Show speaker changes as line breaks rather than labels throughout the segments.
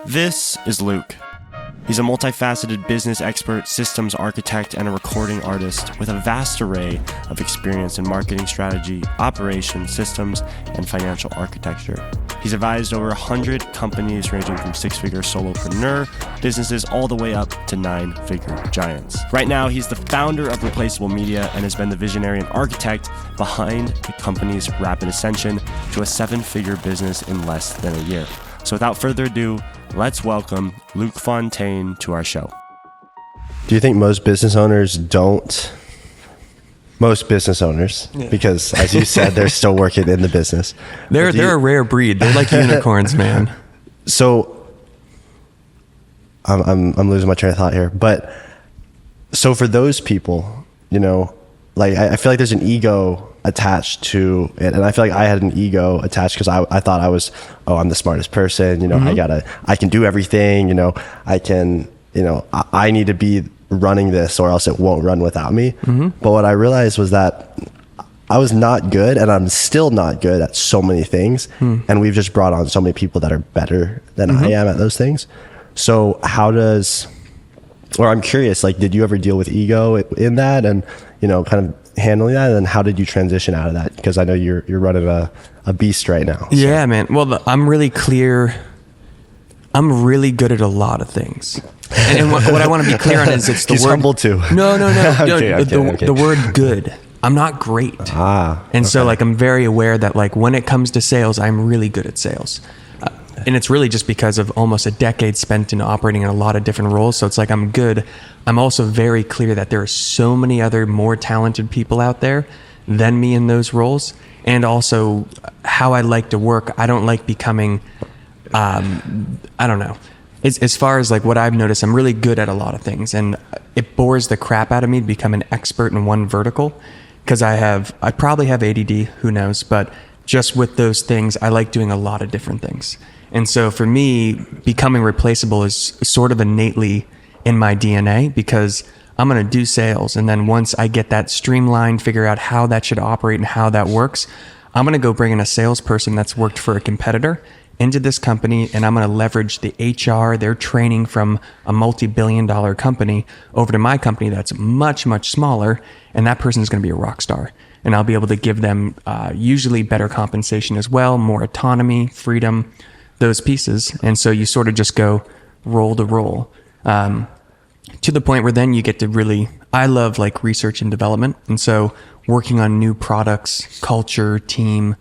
This is Luke. He's a multifaceted business expert, systems architect, and a recording artist with a vast array of experience in marketing strategy, operations, systems, and financial architecture. He's advised over 100 companies ranging from six-figure solopreneur businesses all the way up to nine-figure giants. Right now, he's the founder of Replaceable Media and has been the visionary and architect behind the company's rapid ascension to a seven-figure business in less than a year. So without further ado, let's welcome Luke Fontaine to our show.
Do you think most business owners don't? Most business owners, because as you said, they're still working in the business.
They're a rare breed. They're like unicorns, man.
So I'm losing my train of thought here. But so for those people, you know, like I feel like there's an ego attached to it, and I feel like I had an ego attached because I thought I was, I'm the smartest person, you know. I can do everything, you know. I need to be running this or else it won't run without me. But what I realized was that I was not good, and I'm still not good at so many things, and we've just brought on so many people that are better than I am at those things. So I'm curious, like, did you ever deal with ego in that, and, you know, kind of handling that, and then how did you transition out of that? Because I know you're running a beast right now. So.
Yeah, man. Well, I'm really clear. I'm really good at a lot of things. And what I want to be clear on is it's the
He's
word.
humble too.
No.
Okay.
The word good. I'm not great. So like, I'm very aware that like when it comes to sales, I'm really good at sales. And it's really just because of almost a decade spent in operating in a lot of different roles. So it's like, I'm good. I'm also very clear that there are so many other more talented people out there than me in those roles. And also how I like to work. I don't like becoming, I don't know. As far as like what I've noticed, I'm really good at a lot of things, and it bores the crap out of me to become an expert in one vertical, because I probably have ADD, who knows, but just with those things, I like doing a lot of different things. And so for me, becoming replaceable is sort of innately in my DNA, because I'm going to do sales. And then once I get that streamlined, figure out how that should operate and how that works, I'm going to go bring in a salesperson that's worked for a competitor into this company, and I'm going to leverage the HR, their training from a multi-billion-dollar company over to my company that's much, much smaller, and that person is going to be a rock star. And I'll be able to give them usually better compensation as well, more autonomy, freedom, those pieces. And so you sort of just go roll to roll to the point where then you get to really, I love like research and development. And so working on new products, culture, team,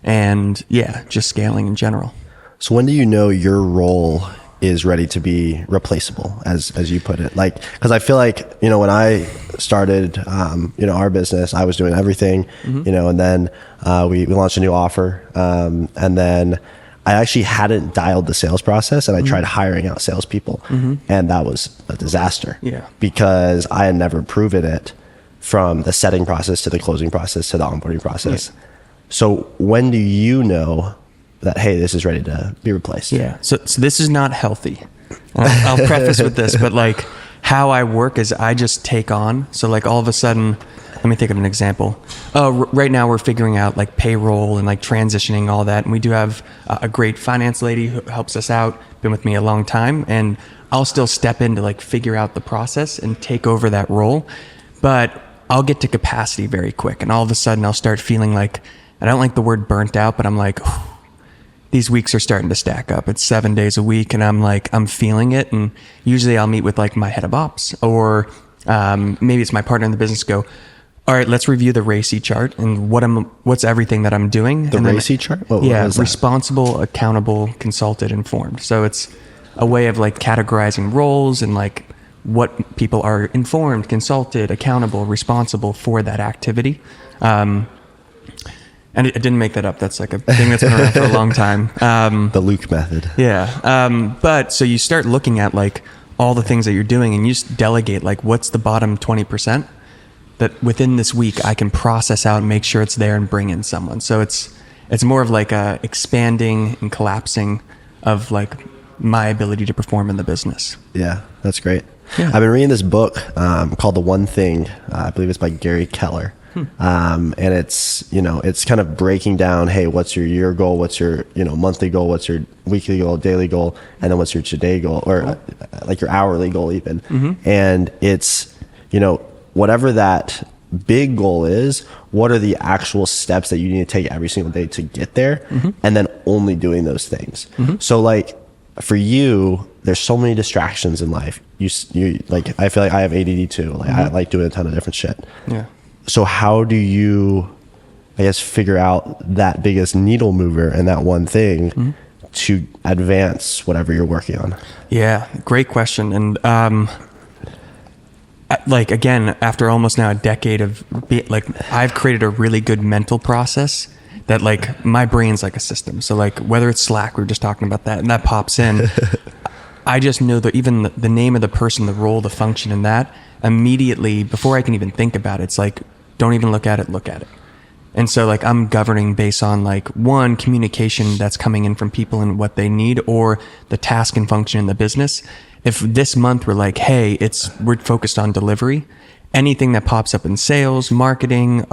and just scaling in general.
So when do you know your role is ready to be replaceable, as you put it? Like, because I feel like, you know, when I started, our business, I was doing everything, you know, and then we launched a new offer, and then I actually hadn't dialed the sales process, and I tried hiring out salespeople, and that was a disaster. Because I had never proven it from the setting process to the closing process to the onboarding process. So when do you know that, hey, this is ready to be replaced?
So this is not healthy. I'll preface with this, but like how I work is I just take on. So like all of a sudden, let me think of an example. Right now we're figuring out like payroll and like transitioning all that. And we do have a great finance lady who helps us out, been with me a long time. And I'll still step in to like figure out the process and take over that role. But I'll get to capacity very quick. And all of a sudden I'll start feeling like, I don't like the word burnt out, but I'm like, these weeks are starting to stack up. It's 7 days a week, and I'm feeling it. And usually I'll meet with like my head of ops, or maybe it's my partner in the business. Go, all right, let's review the RACI chart and what's everything that I'm doing.
The RACI chart? What is that?
Responsible, accountable, consulted, informed. So it's a way of like categorizing roles and like what people are informed, consulted, accountable, responsible for that activity. And I didn't make that up. That's like a thing that's been around for a long time.
The Luke method.
But so you start looking at like all the things that you're doing, and you just delegate like what's the bottom 20% that within this week I can process out and make sure it's there and bring in someone. So it's more of like a expanding and collapsing of like my ability to perform in the business.
Yeah, that's great. I've been reading this book called The One Thing. I believe it's by Gary Keller. And it's, it's kind of breaking down, hey, what's your year goal? What's your, monthly goal? What's your weekly goal, daily goal? And then what's your today goal, or like your hourly goal even. And it's, whatever that big goal is, what are the actual steps that you need to take every single day to get there? And then only doing those things. So like for you, there's so many distractions in life. You like, I feel like I have ADD too. Like I like doing a ton of different shit.
Yeah.
So how do you, I guess, figure out that biggest needle mover and that one thing to advance whatever you're working on?
Yeah, great question. And like, again, after almost now a decade of I've created a really good mental process that like my brain's like a system. So like whether it's Slack, we were just talking about that, and that pops in. I just know that even the name of the person, the role, the function in that, immediately, before I can even think about it, it's like, don't even look at it, look at it. And so like I'm governing based on like one, communication that's coming in from people and what they need, or the task and function in the business. If this month we're like, hey, we're focused on delivery, anything that pops up in sales, marketing,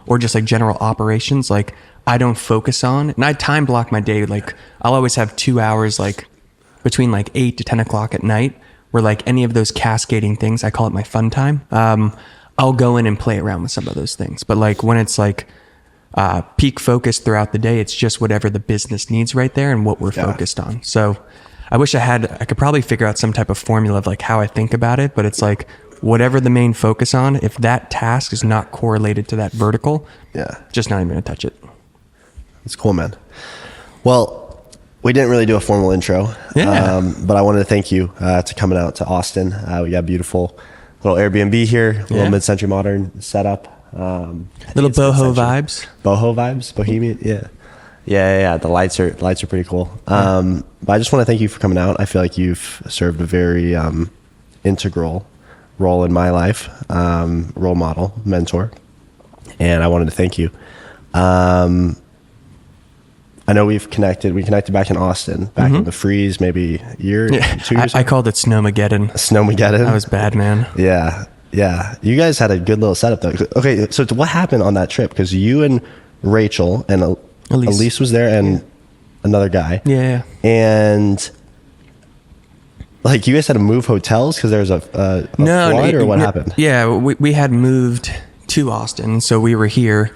or just like general operations, like I don't focus on. And I time block my day. Like I'll always have 2 hours, like between like 8 to 10 o'clock at night, where like any of those cascading things, I call it my fun time. I'll go in and play around with some of those things. But like when it's like peak focus throughout the day, it's just whatever the business needs right there and what we're focused on. So I wish I could probably figure out some type of formula of like how I think about it, but it's like whatever the main focus on, if that task is not correlated to that vertical, just not even gonna touch it.
That's cool, man. Well, we didn't really do a formal intro, but I wanted to thank you to coming out to Austin. We got a beautiful little Airbnb here, little mid-century modern setup.
Little boho vibes.
Boho vibes, bohemian, yeah. The lights are pretty cool. But I just want to thank you for coming out. I feel like you've served a very integral role in my life, role model, mentor, and I wanted to thank you. I know we connected back in Austin, back in the freeze, maybe a year, 2 years
I called it Snowmageddon.
That
was bad, man.
Yeah. You guys had a good little setup though. Okay, so what happened on that trip? Because you and Rachel and Elise was there, and another guy.
Yeah.
And like you guys had to move hotels because there was a flood, or what happened?
Yeah, we had moved to Austin, so we were here.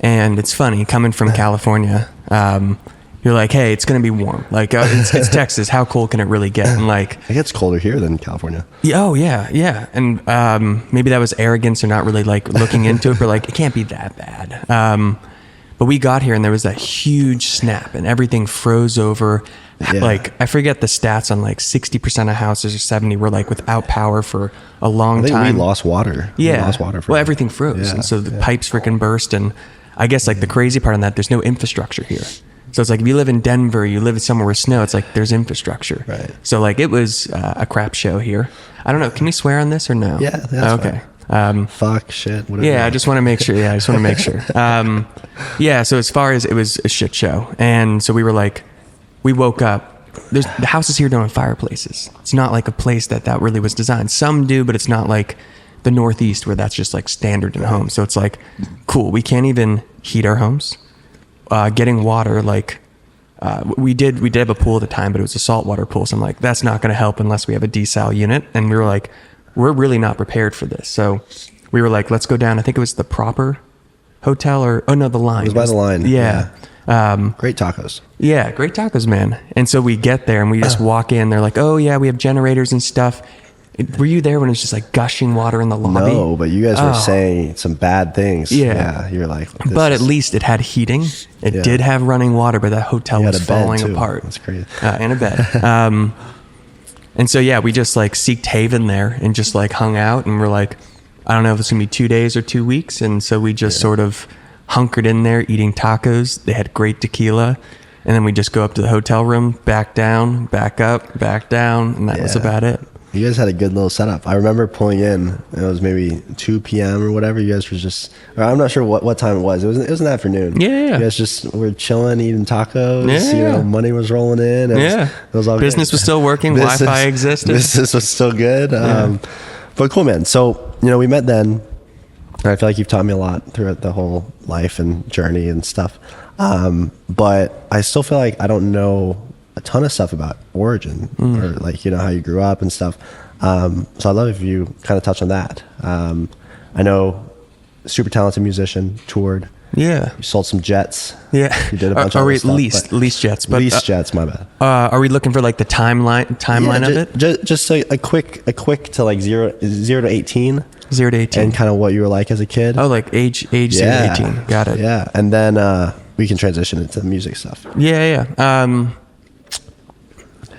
And it's funny, coming from California, you're like, hey, it's going to be warm. Like, it's Texas. How cold can it really get? And like,
it gets colder here than California.
Oh, yeah. And maybe that was arrogance or not really like looking into it, but like, it can't be that bad. But we got here and there was that huge snap and everything froze over. Yeah. Like, I forget the stats on like 60% of houses or 70 were like without power for a long time.
We lost water.
Yeah.
We lost water
well, everything froze. And so the pipes freaking burst. And I guess like the crazy part on that, there's no infrastructure here. So it's like if you live in Denver, you live somewhere with snow, it's like there's infrastructure.
Right.
So like it was a crap show here. I don't know. Can we swear on this or no?
Yeah. That's
okay.
Fuck, shit, whatever.
Yeah, I just want to make sure. Yeah, so as far as it was a shit show. And so we were like, we woke up. The houses here don't have fireplaces. It's not like a place that really was designed. Some do, but it's not like the Northeast where that's just like standard in homes. So it's like, cool, we can't even heat our homes. Getting water, like we did have a pool at the time, but it was a saltwater pool. So I'm like, that's not going to help unless we have a desal unit. And we were like, we're really not prepared for this. So we were like, let's go down. I think it was the Proper Hotel the Line.
It was by the Line.
Yeah.
Great tacos.
Yeah, great tacos, man. And so we get there and we just walk in. They're like, oh yeah, we have generators and stuff. Were you there when it was just like gushing water in the lobby?
No, but you guys were saying some bad things. Yeah. You were like,
but at least it had heating. It did have running water, but that hotel was falling apart.
That's crazy.
And a bed. And so, yeah, we just like seeked haven there and just like hung out. And we're like, I don't know if it's going to be 2 days or 2 weeks. And so we just sort of hunkered in there eating tacos. They had great tequila. And then we just go up to the hotel room, back down, back up, back down. And that was about it.
You guys had a good little setup. I remember pulling in. It was maybe 2 p.m. or whatever. You guys were just, or I'm not sure what time it was. It was an afternoon.
Yeah.
You guys just were chilling, eating tacos. Yeah. You know, money was rolling in. It was all
business
good.
Was still working. Wi-Fi existed.
Business was still good. But cool, man. So, we met then. I feel like you've taught me a lot throughout the whole life and journey and stuff. But I still feel like I don't know a ton of stuff about origin or like, how you grew up and stuff. So I'd love if you kind of touch on that. I know super talented musician, toured.
Yeah.
You sold some jets.
Yeah.
You did a bunch of other stuff.
Leased jets. But,
leased jets, my bad.
Are we looking for like the timeline of it?
Just a quick to like 0 to 18.
0 to 18.
And kind of what you were like as a kid.
Oh, like age 0 to 18. Got it.
Yeah. And then we can transition into the music stuff.
Yeah.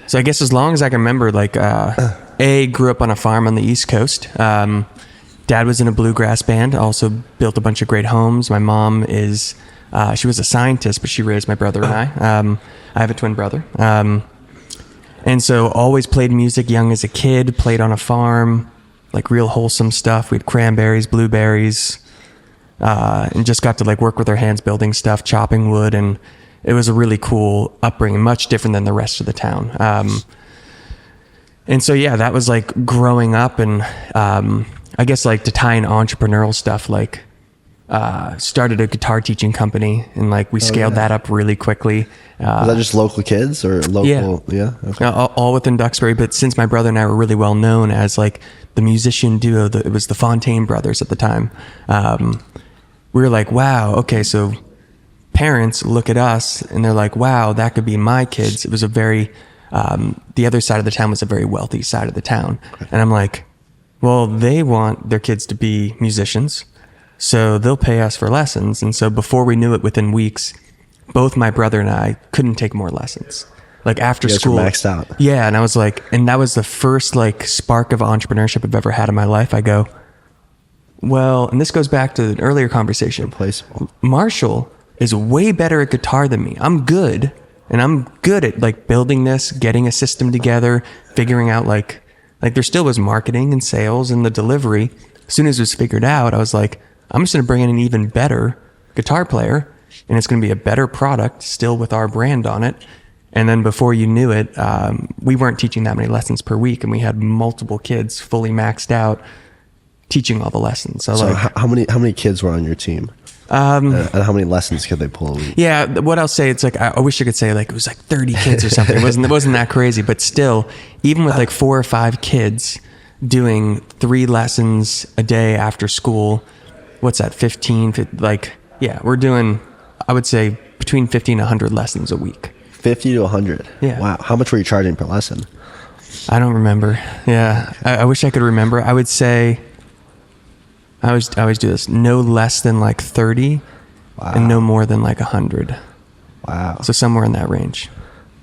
So I guess as long as I can remember, like, grew up on a farm on the East Coast. Dad was in a bluegrass band, also built a bunch of great homes. My mom is, she was a scientist, but she raised my brother and I. I have a twin brother. And so always played music young as a kid, played on a farm, like real wholesome stuff. We had cranberries, blueberries, and just got to like work with our hands building stuff, chopping wood. And it was a really cool upbringing, much different than the rest of the town. And so, yeah, that was like growing up and, I guess like to tie in entrepreneurial stuff, like started a guitar teaching company and like we scaled that up really quickly.
Was that just local kids or local? Yeah. Okay.
All within Duxbury. But since my brother and I were really well known as like the musician duo, it was the Fontaine brothers at the time. We were like, wow, okay, so parents look at us and they're like, wow, that could be my kids. It was a very, the other side of the town was a very wealthy side of the town. Okay. And I'm like, well, they want their kids to be musicians, so they'll pay us for lessons. And so before we knew it, within weeks, both my brother and I couldn't take more lessons. Like after school,
maxed out.
Yeah, and I was like, and that was the first like spark of entrepreneurship I've ever had in my life. I go, well, and this goes back to an earlier conversation.
Replaceable.
Marshall is way better at guitar than me. I'm good, and I'm good at like building this, getting a system together, figuring out like there still was marketing and sales and the delivery. As soon as it was figured out, I was like, I'm just going to bring in an even better guitar player and it's going to be a better product still with our brand on it. And then before you knew it, we weren't teaching that many lessons per week and we had multiple kids fully maxed out teaching all the lessons. So like,
how many kids were on your team? And how many lessons could they pull a week? Yeah,
what I'll say, it's like I wish I could say like it was like 30 kids or something. It wasn't that crazy, but still, even with like 4 or 5 kids doing 3 lessons a day after school, what's that? 15? We're doing, I would say between 50 and 100 lessons a week.
50 to 100.
Yeah.
Wow. How much were you charging per lesson?
I don't remember. Yeah, I wish I could remember. I would say. I always do this. No less than like 30 and no more than like 100.
Wow.
So somewhere in that range.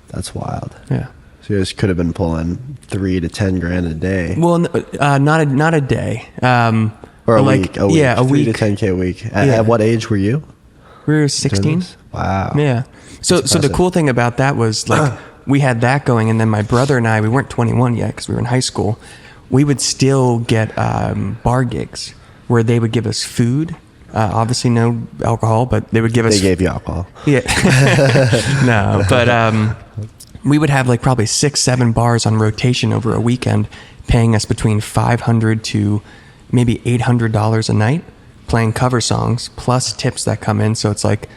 That's wild.
Yeah.
So you guys could have been pulling 3 to 10 grand a day.
Well, not a day.
Or a week.
Yeah, a
3
week.
to 10K a week. At what age were you?
We were 16.
Wow.
Yeah. So the cool thing about that was like we had that going, and then my brother and I, we weren't 21 yet because we were in high school. We would still get bar gigs where they would give us food, obviously no alcohol, but they would give us...
They gave you alcohol.
Yeah. No, but we would have like probably 6-7 bars on rotation over a weekend, paying us between $500 to maybe $800 a night, playing cover songs, plus tips that come in. So it's like,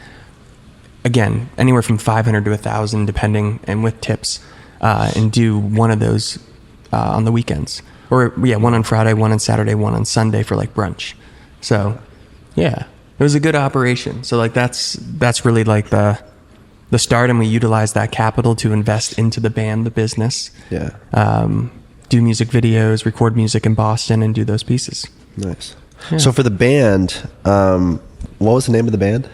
again, anywhere from $500 to $1,000 depending, and with tips, and do one of those on the weekends. Or one on Friday, one on Saturday, one on Sunday for like brunch. So yeah, it was a good operation. So like that's really like the start, and we utilized that capital to invest into the band, the business.
Yeah.
Do music videos, record music in Boston, and do those pieces.
Nice.
Yeah.
So for the band, what was the name of the band?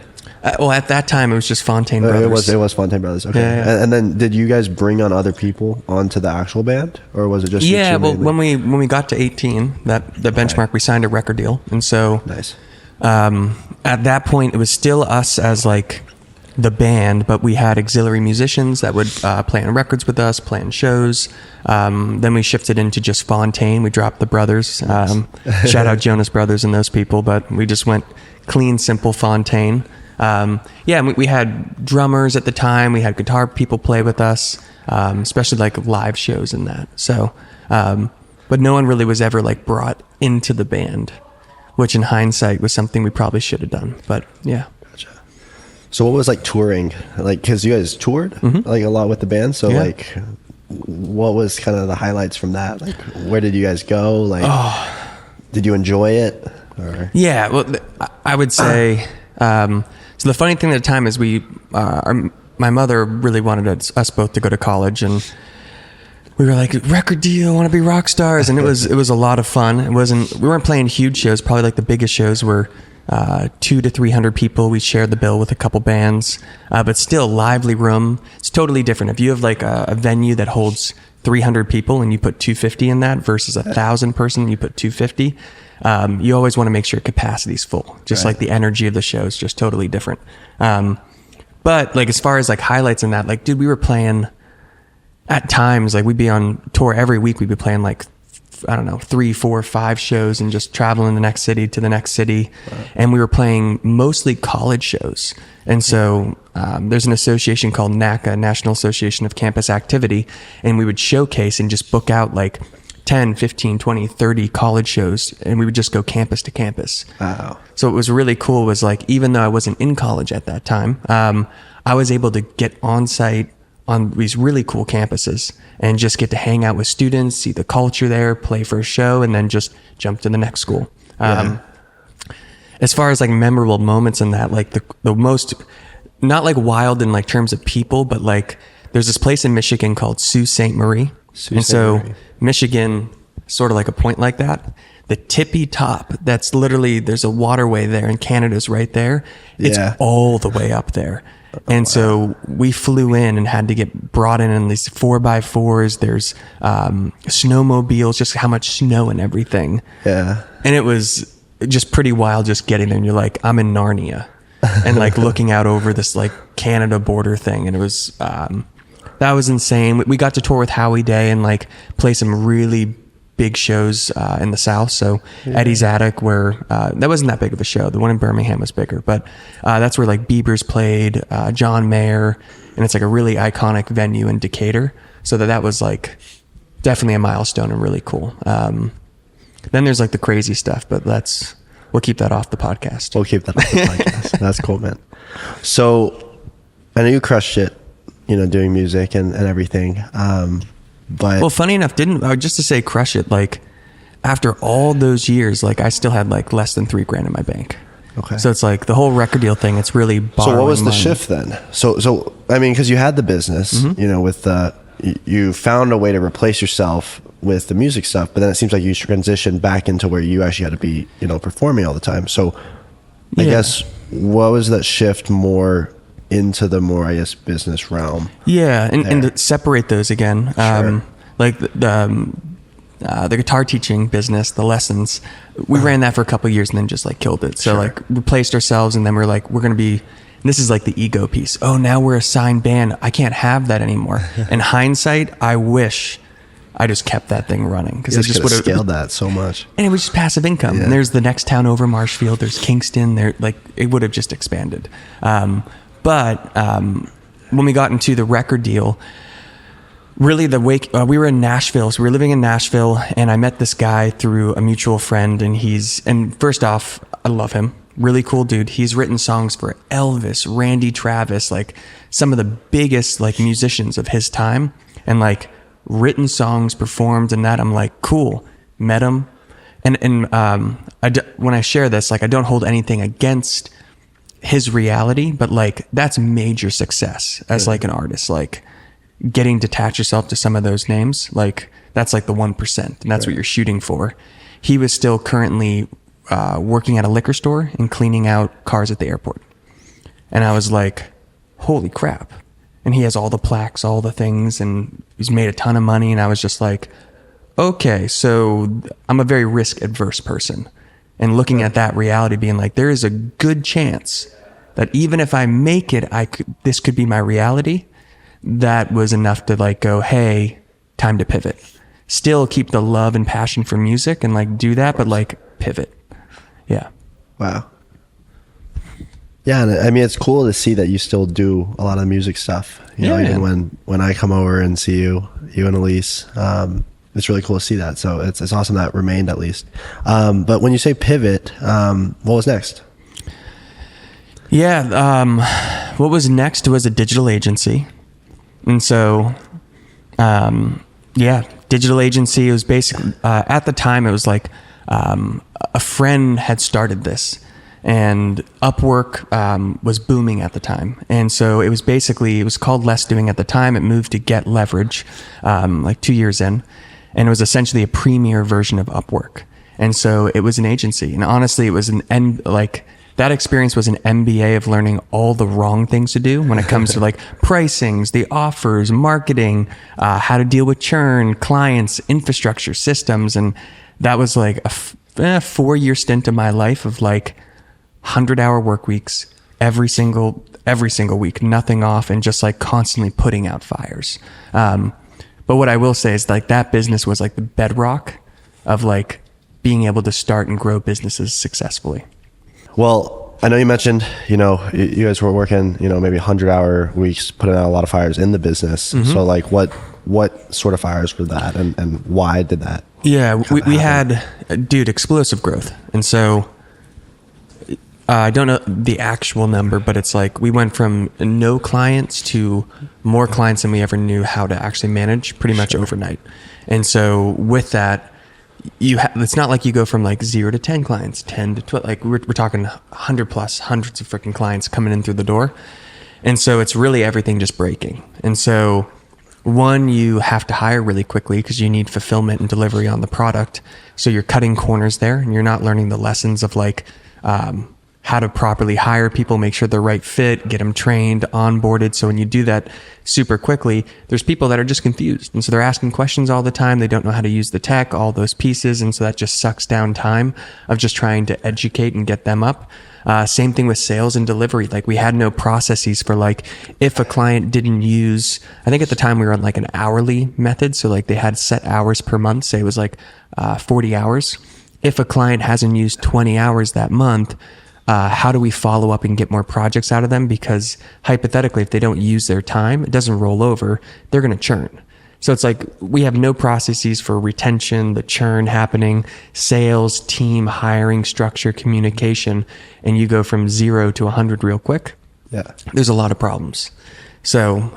Well, at that time, it was just Fontaine Brothers.
It was Fontaine Brothers. Okay.
Yeah.
And then did you guys bring on other people onto the actual band, or was it just
you two
mainly?
when we got to 18, the benchmark, we signed a record deal, and so
nice.
At that point, it was still us as like the band, but we had auxiliary musicians that would play on records with us, play on shows. Then we shifted into just Fontaine. We dropped the brothers. Shout out Jonas Brothers and those people, but we just went clean, simple Fontaine. We had drummers at the time. We had guitar people play with us, especially like live shows and that. So, but no one really was ever like brought into the band. which in hindsight was something we probably should have done. But yeah.
Gotcha. So what was like touring? Like, cause you guys toured like a lot with the band. So like, what was kind of the highlights from that? Like, where did you guys go? Like, did you enjoy it? Or?
Yeah, well, I would say, so the funny thing at the time is my mother really wanted us both to go to college, and we were like, record deal, want to be rock stars. And it was a lot of fun. We weren't playing huge shows. Probably like the biggest shows were 200 to 300 people. We shared the bill with a couple bands, but still lively room. It's totally different. If you have like a venue that holds 300 people and you put 250 in that versus 1,000 person, you put 250. You always want to make sure capacity is full. Just like the energy of the show is just totally different. But like, as far as like highlights in that, like, dude, we were playing at times, like we'd be on tour every week. We'd be playing like, I don't know, 3, 4, 5 shows and just traveling the next city to the next city. Wow. And we were playing mostly college shows. And so there's an association called NACA, National Association of Campus Activity. And we would showcase and just book out like 10, 15, 20, 30 college shows. And we would just go campus to campus.
Wow.
So what was really cool was like, even though I wasn't in college at that time, I was able to get on site on these really cool campuses and just get to hang out with students, see the culture there, play for a show, and then just jump to the next school. As far as like memorable moments in that, like the most, not like wild in like terms of people, but like there's this place in Michigan called Sault Ste. Marie. So Michigan, sort of like a point like that, the tippy top, that's literally, there's a waterway there and Canada's right there. It's all the way up there. And so we flew in and had to get brought in these 4x4s. There's snowmobiles, just how much snow and everything. Yeah. And it was just pretty wild just getting there. And you're like, I'm in Narnia. And like looking out over this like Canada border thing. And it was, that was insane. We got to tour with Howie Day and like play some really big shows in the South. So Eddie's Attic, where that wasn't that big of a show. The one in Birmingham was bigger, but that's where like Bieber's played, John Mayer, and it's like a really iconic venue in Decatur. So that was like definitely a milestone and really cool. Then there's like the crazy stuff, but we'll keep that off the podcast.
We'll keep that off the podcast. That's cool, man. So I know you crushed it, doing music and everything. But
well, funny enough, just to say crush it, like after all those years, like I still had like less than $3,000 in my bank. Okay. So it's like the whole record deal thing, it's really borrowing.
So what was the
money.
shift then? So I mean, because you had the business, with you found a way to replace yourself with the music stuff, but then it seems like you transitioned back into where you actually had to be, performing all the time. So I guess what was that shift more into the more, I guess, business realm? Yeah,
and to separate those again, like the guitar teaching business, the lessons, we ran that for a couple of years and then just like killed it. So like replaced ourselves, and then we're like, we're going to be, this is like the ego piece. Oh, now we're a signed band. I can't have that anymore. In hindsight, I wish I just kept that thing running, because it just would have
scaled that so much.
And it was just passive income. And there's the next town over, Marshfield. There's Kingston. There, like it would have just expanded. But when we got into the record deal, really we were in Nashville. So we were living in Nashville, and I met this guy through a mutual friend, and first off, I love him. Really cool dude. He's written songs for Elvis, Randy Travis, like some of the biggest like musicians of his time, and like written songs, performed, and that. I'm like, cool. Met him. And when I share this, like I don't hold anything against his reality, but like that's major success as like an artist, like getting to attach yourself to some of those names, like that's like the 1%, and that's what you're shooting for. He was still currently working at a liquor store and cleaning out cars at the airport, and I was like, holy crap. And he has all the plaques, all the things, and he's made a ton of money. And I was just like, okay, so I'm a very risk adverse person. And looking at that reality, being like, there is a good chance that even if I make it, this could be my reality. That was enough to like go, hey, time to pivot. Still keep the love and passion for music and like do that, but like pivot. Yeah.
Wow. Yeah, and I mean, it's cool to see that you still do a lot of the music stuff. You know, even when I come over and see you and Elise, it's really cool to see that. So it's awesome that remained at least. But when you say pivot, what was next?
Yeah. What was next was a digital agency. And so, digital agency, it was basically, at the time it was like, a friend had started this, and Upwork was booming at the time. And so it was called Less Doing at the time. It moved to Get Leverage like 2 years in, and it was essentially a premier version of Upwork. And so it was an agency, and honestly it was that experience was an MBA of learning all the wrong things to do when it comes to like pricings, the offers, marketing, how to deal with churn, clients, infrastructure, systems. And that was like a 4-year stint of my life of like 100-hour work weeks every single week, nothing off, and just like constantly putting out fires. But what I will say is like that business was like the bedrock of like being able to start and grow businesses successfully.
Well, I know you mentioned, you guys were working, maybe 100-hour weeks, putting out a lot of fires in the business. Mm-hmm. So like what sort of fires were that, and why did that?
Yeah, we had, explosive growth. And so I don't know the actual number, but it's like we went from no clients to more clients than we ever knew how to actually manage pretty much overnight. And so with that, it's not like you go from like 0 to 10 clients, 10 to 12, like we're talking 100 plus, hundreds of freaking clients coming in through the door. And so it's really everything just breaking. And so one, you have to hire really quickly because you need fulfillment and delivery on the product. So you're cutting corners there, and you're not learning the lessons of like, how to properly hire people, make sure they're right fit, get them trained, onboarded. So when you do that super quickly, there's people that are just confused. And so they're asking questions all the time. They don't know how to use the tech, all those pieces. And so that just sucks down time of just trying to educate and get them up. Same thing with sales and delivery. Like we had no processes for like, if a client didn't use, I think at the time we were on like an hourly method. So like they had set hours per month, say it was like 40 hours. If a client hasn't used 20 hours that month, how do we follow up and get more projects out of them? Because hypothetically, if they don't use their time, it doesn't roll over, they're going to churn. So it's like we have no processes for retention, the churn happening, sales, team, hiring, structure, communication, and you go from 0 to 100 real quick.
Yeah.
There's a lot of problems. So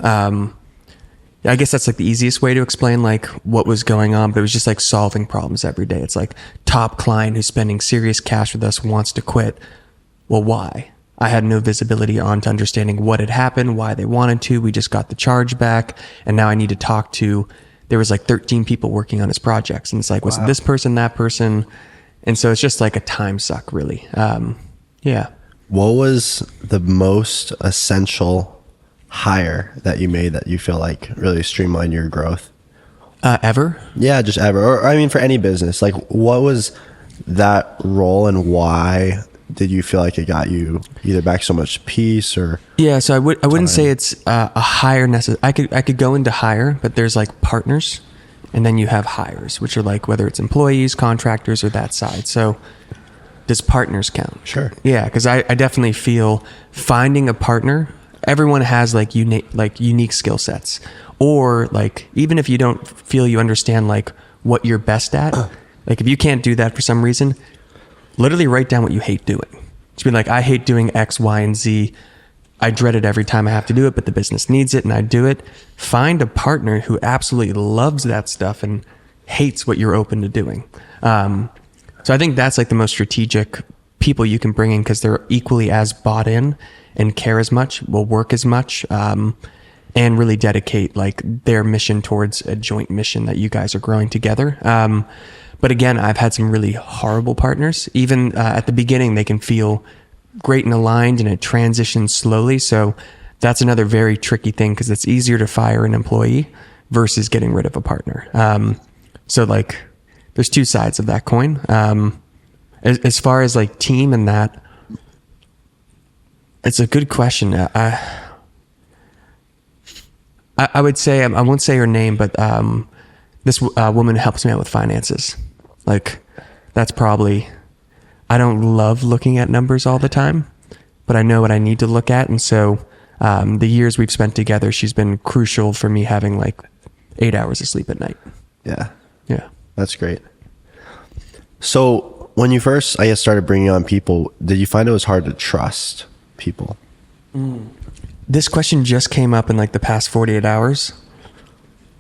I guess that's like the easiest way to explain like what was going on, but it was just like solving problems every day. It's like top client who's spending serious cash with us wants to quit. Well, why? I had no visibility on to understanding what had happened, why they wanted to. We just got the charge back, and now I need to talk to, there was like 13 people working on his projects. And it's like, was it this person, that person? And so it's just like a time suck, really. Yeah.
What was the most essential hire that you made that you feel like really streamlined your growth?
Ever?
Yeah, just ever. Or I mean, for any business, like what was that role and why did you feel like it got you either back so much peace or?
Yeah, so I wouldn't say it's a hire I could go into hire, but there's like partners, and then you have hires, which are like whether it's employees, contractors, or that side. So does partners count?
Sure.
Yeah, because I definitely feel finding a partner. Everyone has like unique skill sets, or like even if you don't feel you understand like what you're best at, like if you can't do that for some reason, literally write down what you hate doing. Just be like, I hate doing X, Y, and Z. I dread it every time I have to do it, but the business needs it and I do it. Find a partner who absolutely loves that stuff and hates what you're open to doing. So I think that's like the most strategic people you can bring in because they're equally as bought in and care as much, will work as much, and really dedicate like their mission towards a joint mission that you guys are growing together. But again, I've had some really horrible partners. Even at the beginning, they can feel great and aligned, and it transitions slowly. So that's another very tricky thing because it's easier to fire an employee versus getting rid of a partner. So like, there's two sides of that coin. As far as like team and that, it's a good question. I would say, I won't say her name, but this woman helps me out with finances. Like that's probably, I don't love looking at numbers all the time, but I know what I need to look at. And so the years we've spent together, she's been crucial for me having like 8 hours of sleep at night.
Yeah. That's great. So when you first, I guess, started bringing on people, did you find it was hard to trust people?
This question just came up in like the past 48 hours.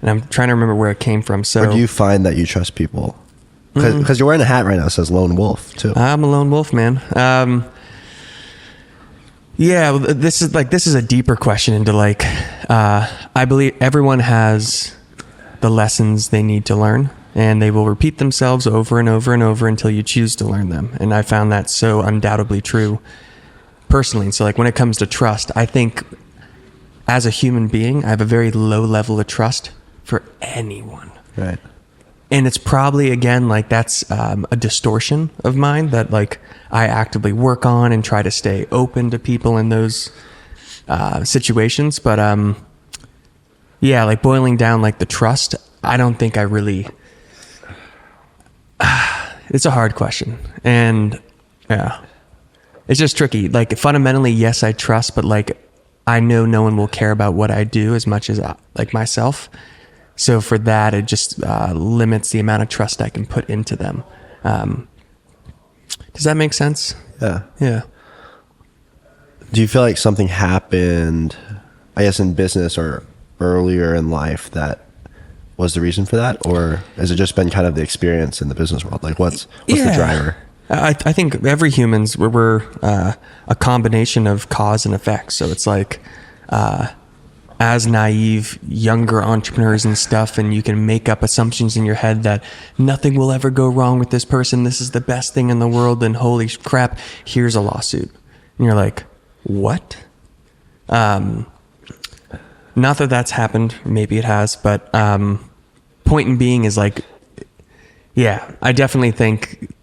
And I'm trying to remember where it came from. So,
or do you find that you trust people? Because you're wearing a hat right now that says lone wolf too.
I'm a lone wolf, man. Yeah, this is a deeper question into like, I believe everyone has the lessons they need to learn, and they will repeat themselves over and over and over until you choose to learn them. And I found that so undoubtedly true personally. So like when it comes to trust, I think as a human being, I have a very low level of trust for anyone.
Right.
And it's probably, again, like that's a distortion of mine that like I actively work on and try to stay open to people in those situations. But yeah, like boiling down like the trust, I don't think I really, it's a hard question. And yeah, it's just tricky. Like fundamentally, yes, I trust, but like I know no one will care about what I do as much as like myself. So for that, it just limits the amount of trust I can put into them. Does that make sense?
Yeah.
Yeah.
Do you feel like something happened, I guess, in business or earlier in life that was the reason for that? Or has it just been kind of the experience in the business world? Like what's the driver?
I think every human's, we're a combination of cause and effect. So it's like, as naive younger entrepreneurs and stuff, and you can make up assumptions in your head that nothing will ever go wrong with this person, this is the best thing in the world, and holy crap, here's a lawsuit. And you're like, what? Not that that's happened, maybe it has, but point in being is like, yeah, I definitely think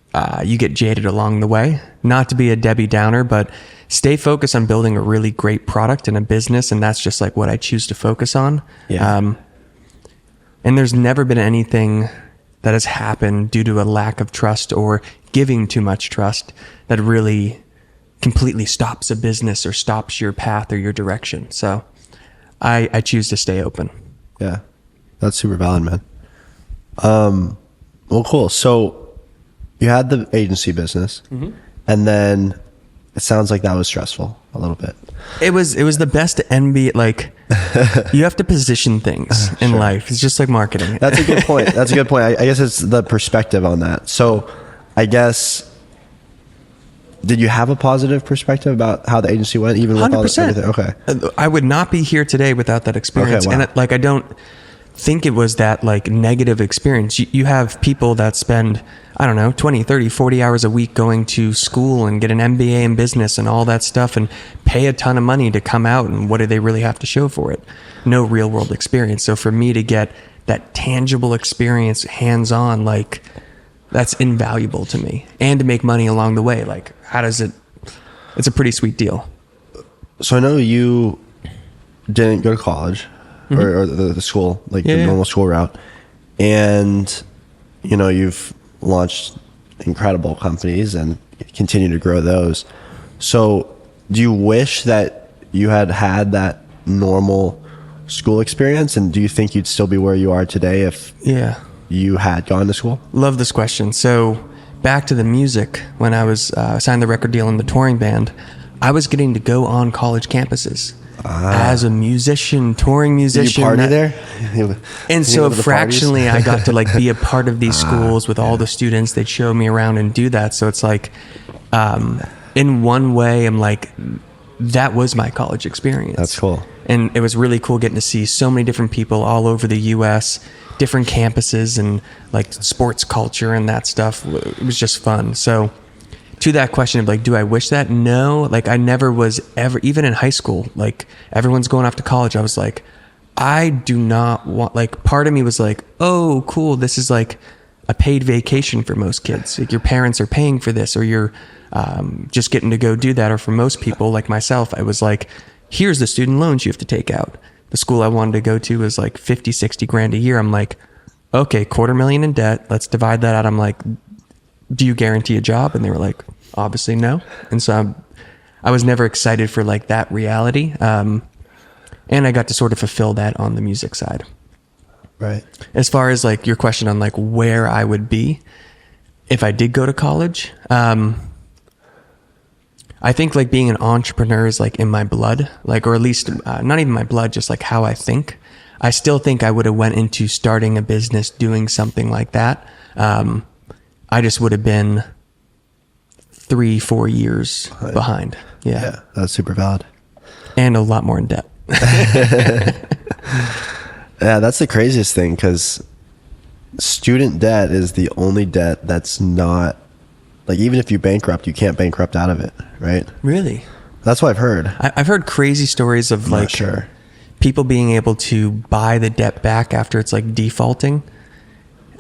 you get jaded along the way. Not to be a Debbie Downer, but stay focused on building a really great product and a business, and that's just like what I choose to focus on.
Yeah.
And there's never been anything that has happened due to a lack of trust or giving too much trust that really completely stops a business or stops your path or your direction. So I choose to stay open.
Yeah, that's super valid, man. Well, cool. So you had the agency business, and then it sounds like that was stressful a little bit.
It was the best MBA. Like you have to position things in life. It's just like marketing.
That's a good point. That's a good point. I guess it's the perspective on that. So I guess, did you have a positive perspective about how the agency went, even with
100%.
all everything? Okay.
I would not be here today without that experience.
Okay, wow.
And I don't think it was that like negative experience. You have people that spend, I don't know, 20, 30, 40 hours a week going to school and get an MBA in business and all that stuff and pay a ton of money to come out, and what do they really have to show for it? No real world experience. So for me to get that tangible experience hands-on, like that's invaluable to me, and to make money along the way. Like it's a pretty sweet deal.
So I know you didn't go to college or the school, like the normal school route. And, you know, you've launched incredible companies and continue to grow those. So do you wish that you had that normal school experience? And do you think you'd still be where you are today if you had gone to school?
Love this question. So back to the music, when I was signed the record deal in the touring band, I was getting to go on college campuses as a musician, touring musician.
Did you party there?
And so fractionally, I got to like be a part of these schools with all the students. They'd show me around and do that. So it's like, in one way, I'm like, that was my college experience.
That's cool.
And it was really cool getting to see so many different people all over the U.S., different campuses, and like sports culture and that stuff. It was just fun. So to that question of like, do I wish that? No, like I never was ever, even in high school, like everyone's going off to college. I was like, I do not want, like part of me was like, oh, cool. This is like a paid vacation for most kids. Like your parents are paying for this, or you're just getting to go do that. Or for most people like myself, I was like, here's the student loans you have to take out. The school I wanted to go to was like 50, 60 grand a year. I'm like, okay, $250,000 in debt. Let's divide that out. I'm like, do you guarantee a job? And they were like, obviously no. And so I was never excited for like that reality. And I got to sort of fulfill that on the music side.
Right.
As far as like your question on like where I would be if I did go to college, I think like being an entrepreneur is like in my blood, like, or at least not even my blood, just like how I think. I still think I would have went into starting a business, doing something like that. I just would have been 3-4 years behind.
Yeah, that's super valid.
And a lot more in debt.
Yeah, that's the craziest thing, because student debt is the only debt that's not, like, even if you bankrupt, you can't bankrupt out of it, right?
Really?
That's what I've heard.
I've heard crazy stories of like people being able to buy the debt back after it's like defaulting.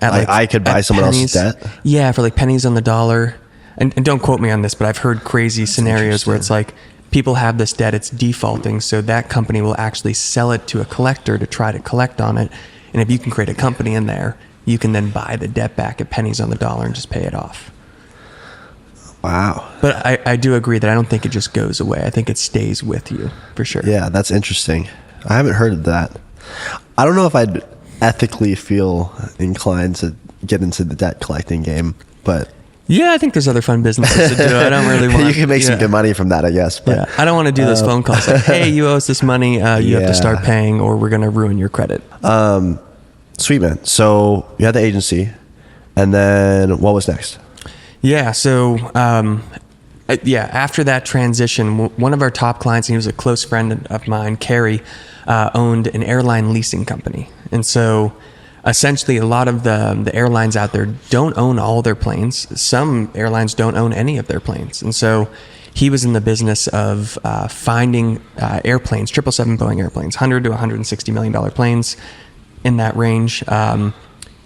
Like I could buy someone else's debt?
Yeah, for like pennies on the dollar. And don't quote me on this, but I've heard crazy scenarios where it's like people have this debt, it's defaulting, so that company will actually sell it to a collector to try to collect on it. And if you can create a company in there, you can then buy the debt back at pennies on the dollar and just pay it off.
Wow.
But I do agree that I don't think it just goes away. I think it stays with you for sure.
Yeah, that's interesting. I haven't heard of that. I don't know if I'd ethically feel inclined to get into the debt collecting game, but
yeah, I think there's other fun businesses to do. I don't really want.
You can make some good money from that, I guess. But
yeah, I don't want to do those phone calls like, "Hey, you owe us this money. You have to start paying, or we're going to ruin your credit."
Sweet, man. So you had the agency, and then what was next?
Yeah. So, after that transition, one of our top clients, and he was a close friend of mine, Carrie, owned an airline leasing company, and so. Essentially, a lot of the airlines out there don't own all their planes. Some airlines don't own any of their planes. And so he was in the business of finding airplanes, 777 Boeing airplanes, $100 to $160 million planes in that range, and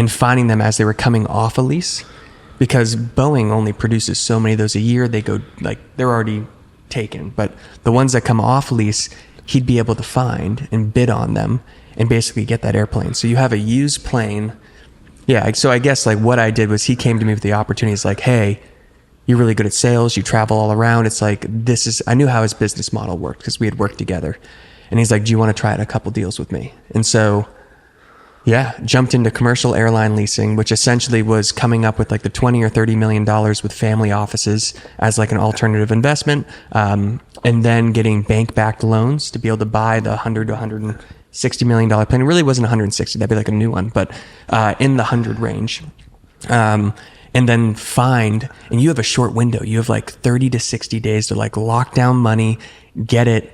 finding them as they were coming off a lease. Because Boeing only produces so many of those a year. They go, like, they're already taken. But the ones that come off lease, he'd be able to find and bid on them and basically get that airplane. So you have a used plane. Yeah, so I guess like what I did was he came to me with the opportunity. It's like, hey, you're really good at sales. You travel all around. It's like, I knew how his business model worked because we had worked together. And he's like, do you want to try out a couple deals with me? And so, yeah, jumped into commercial airline leasing, which essentially was coming up with like the $20 or $30 million with family offices as like an alternative investment. And then getting bank-backed loans to be able to buy the $100 to $160 million plane. It really wasn't 160. That'd be like a new one, but in the 100 range. And then and you have a short window. You have like 30 to 60 days to like lock down money, get it,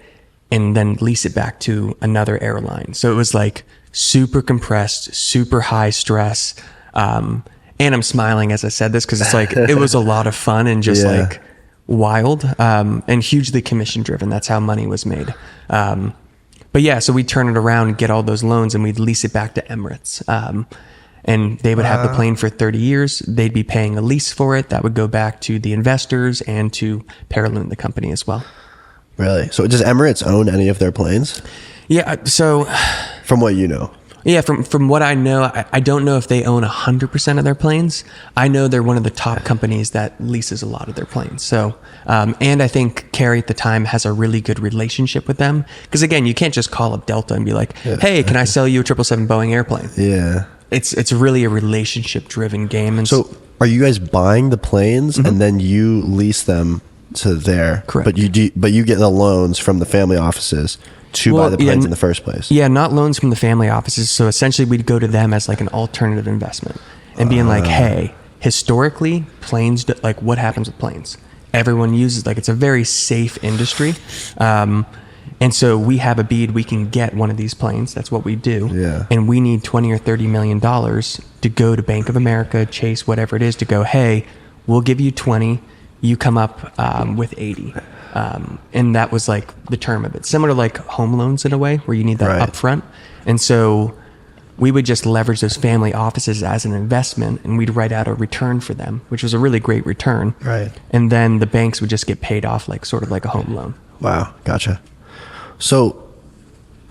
and then lease it back to another airline. So it was like super compressed, super high stress. And I'm smiling as I said this because it's like, it was a lot of fun and just like wild, and hugely commission driven. That's how money was made. But yeah, so we'd turn it around and get all those loans and we'd lease it back to Emirates. And they would have the plane for 30 years. They'd be paying a lease for it. That would go back to the investors and to Paraloon, the company as well.
Really? So does Emirates own any of their planes?
Yeah. So
from what you know?
Yeah, from what I know, I don't know if they own 100% of their planes. I know they're one of the top companies that leases a lot of their planes. So, and I think Carrie at the time has a really good relationship with them. Because again, you can't just call up Delta and be like, hey, can I sell you a 777 Boeing airplane?
Yeah.
It's really a relationship driven game. And
so are you guys buying the planes and then you lease them to there?
Correct.
But you get the loans from the family offices to buy the planes in the first place.
Yeah, not loans from the family offices. So essentially we'd go to them as like an alternative investment and being like, hey, historically planes, like what happens with planes? Everyone uses, like, it's a very safe industry. And so we have a bead, we can get one of these planes. That's what we do.
Yeah.
And we need $20 or $30 million to go to Bank of America, Chase, whatever it is, to go, hey, we'll give you 20, you come up with 80. And that was like the term of it. Similar to like home loans in a way where you need that upfront. And so we would just leverage those family offices as an investment and we'd write out a return for them, which was a really great return.
Right.
And then the banks would just get paid off like sort of like a home loan.
Wow. Gotcha. So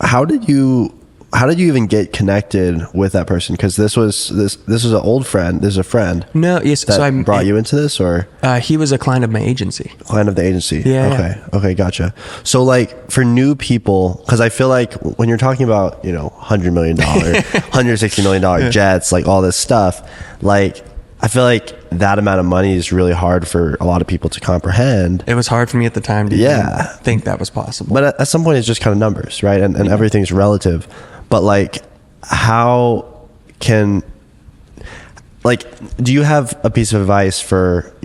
how did you how did you even get connected with that person? Because this was an old friend. This is a friend.
No, yes.
That brought you into this, or
he was a client of my agency.
Client of the agency.
Yeah.
Okay, gotcha. So like for new people, because I feel like when you're talking about $100 million, $160 million jets, like all this stuff, like I feel like that amount of money is really hard for a lot of people to comprehend.
It was hard for me at the time to even think that was possible.
But at some point, it's just kind of numbers, right? And everything's relative. But like, how can, like, do you have a piece of advice for,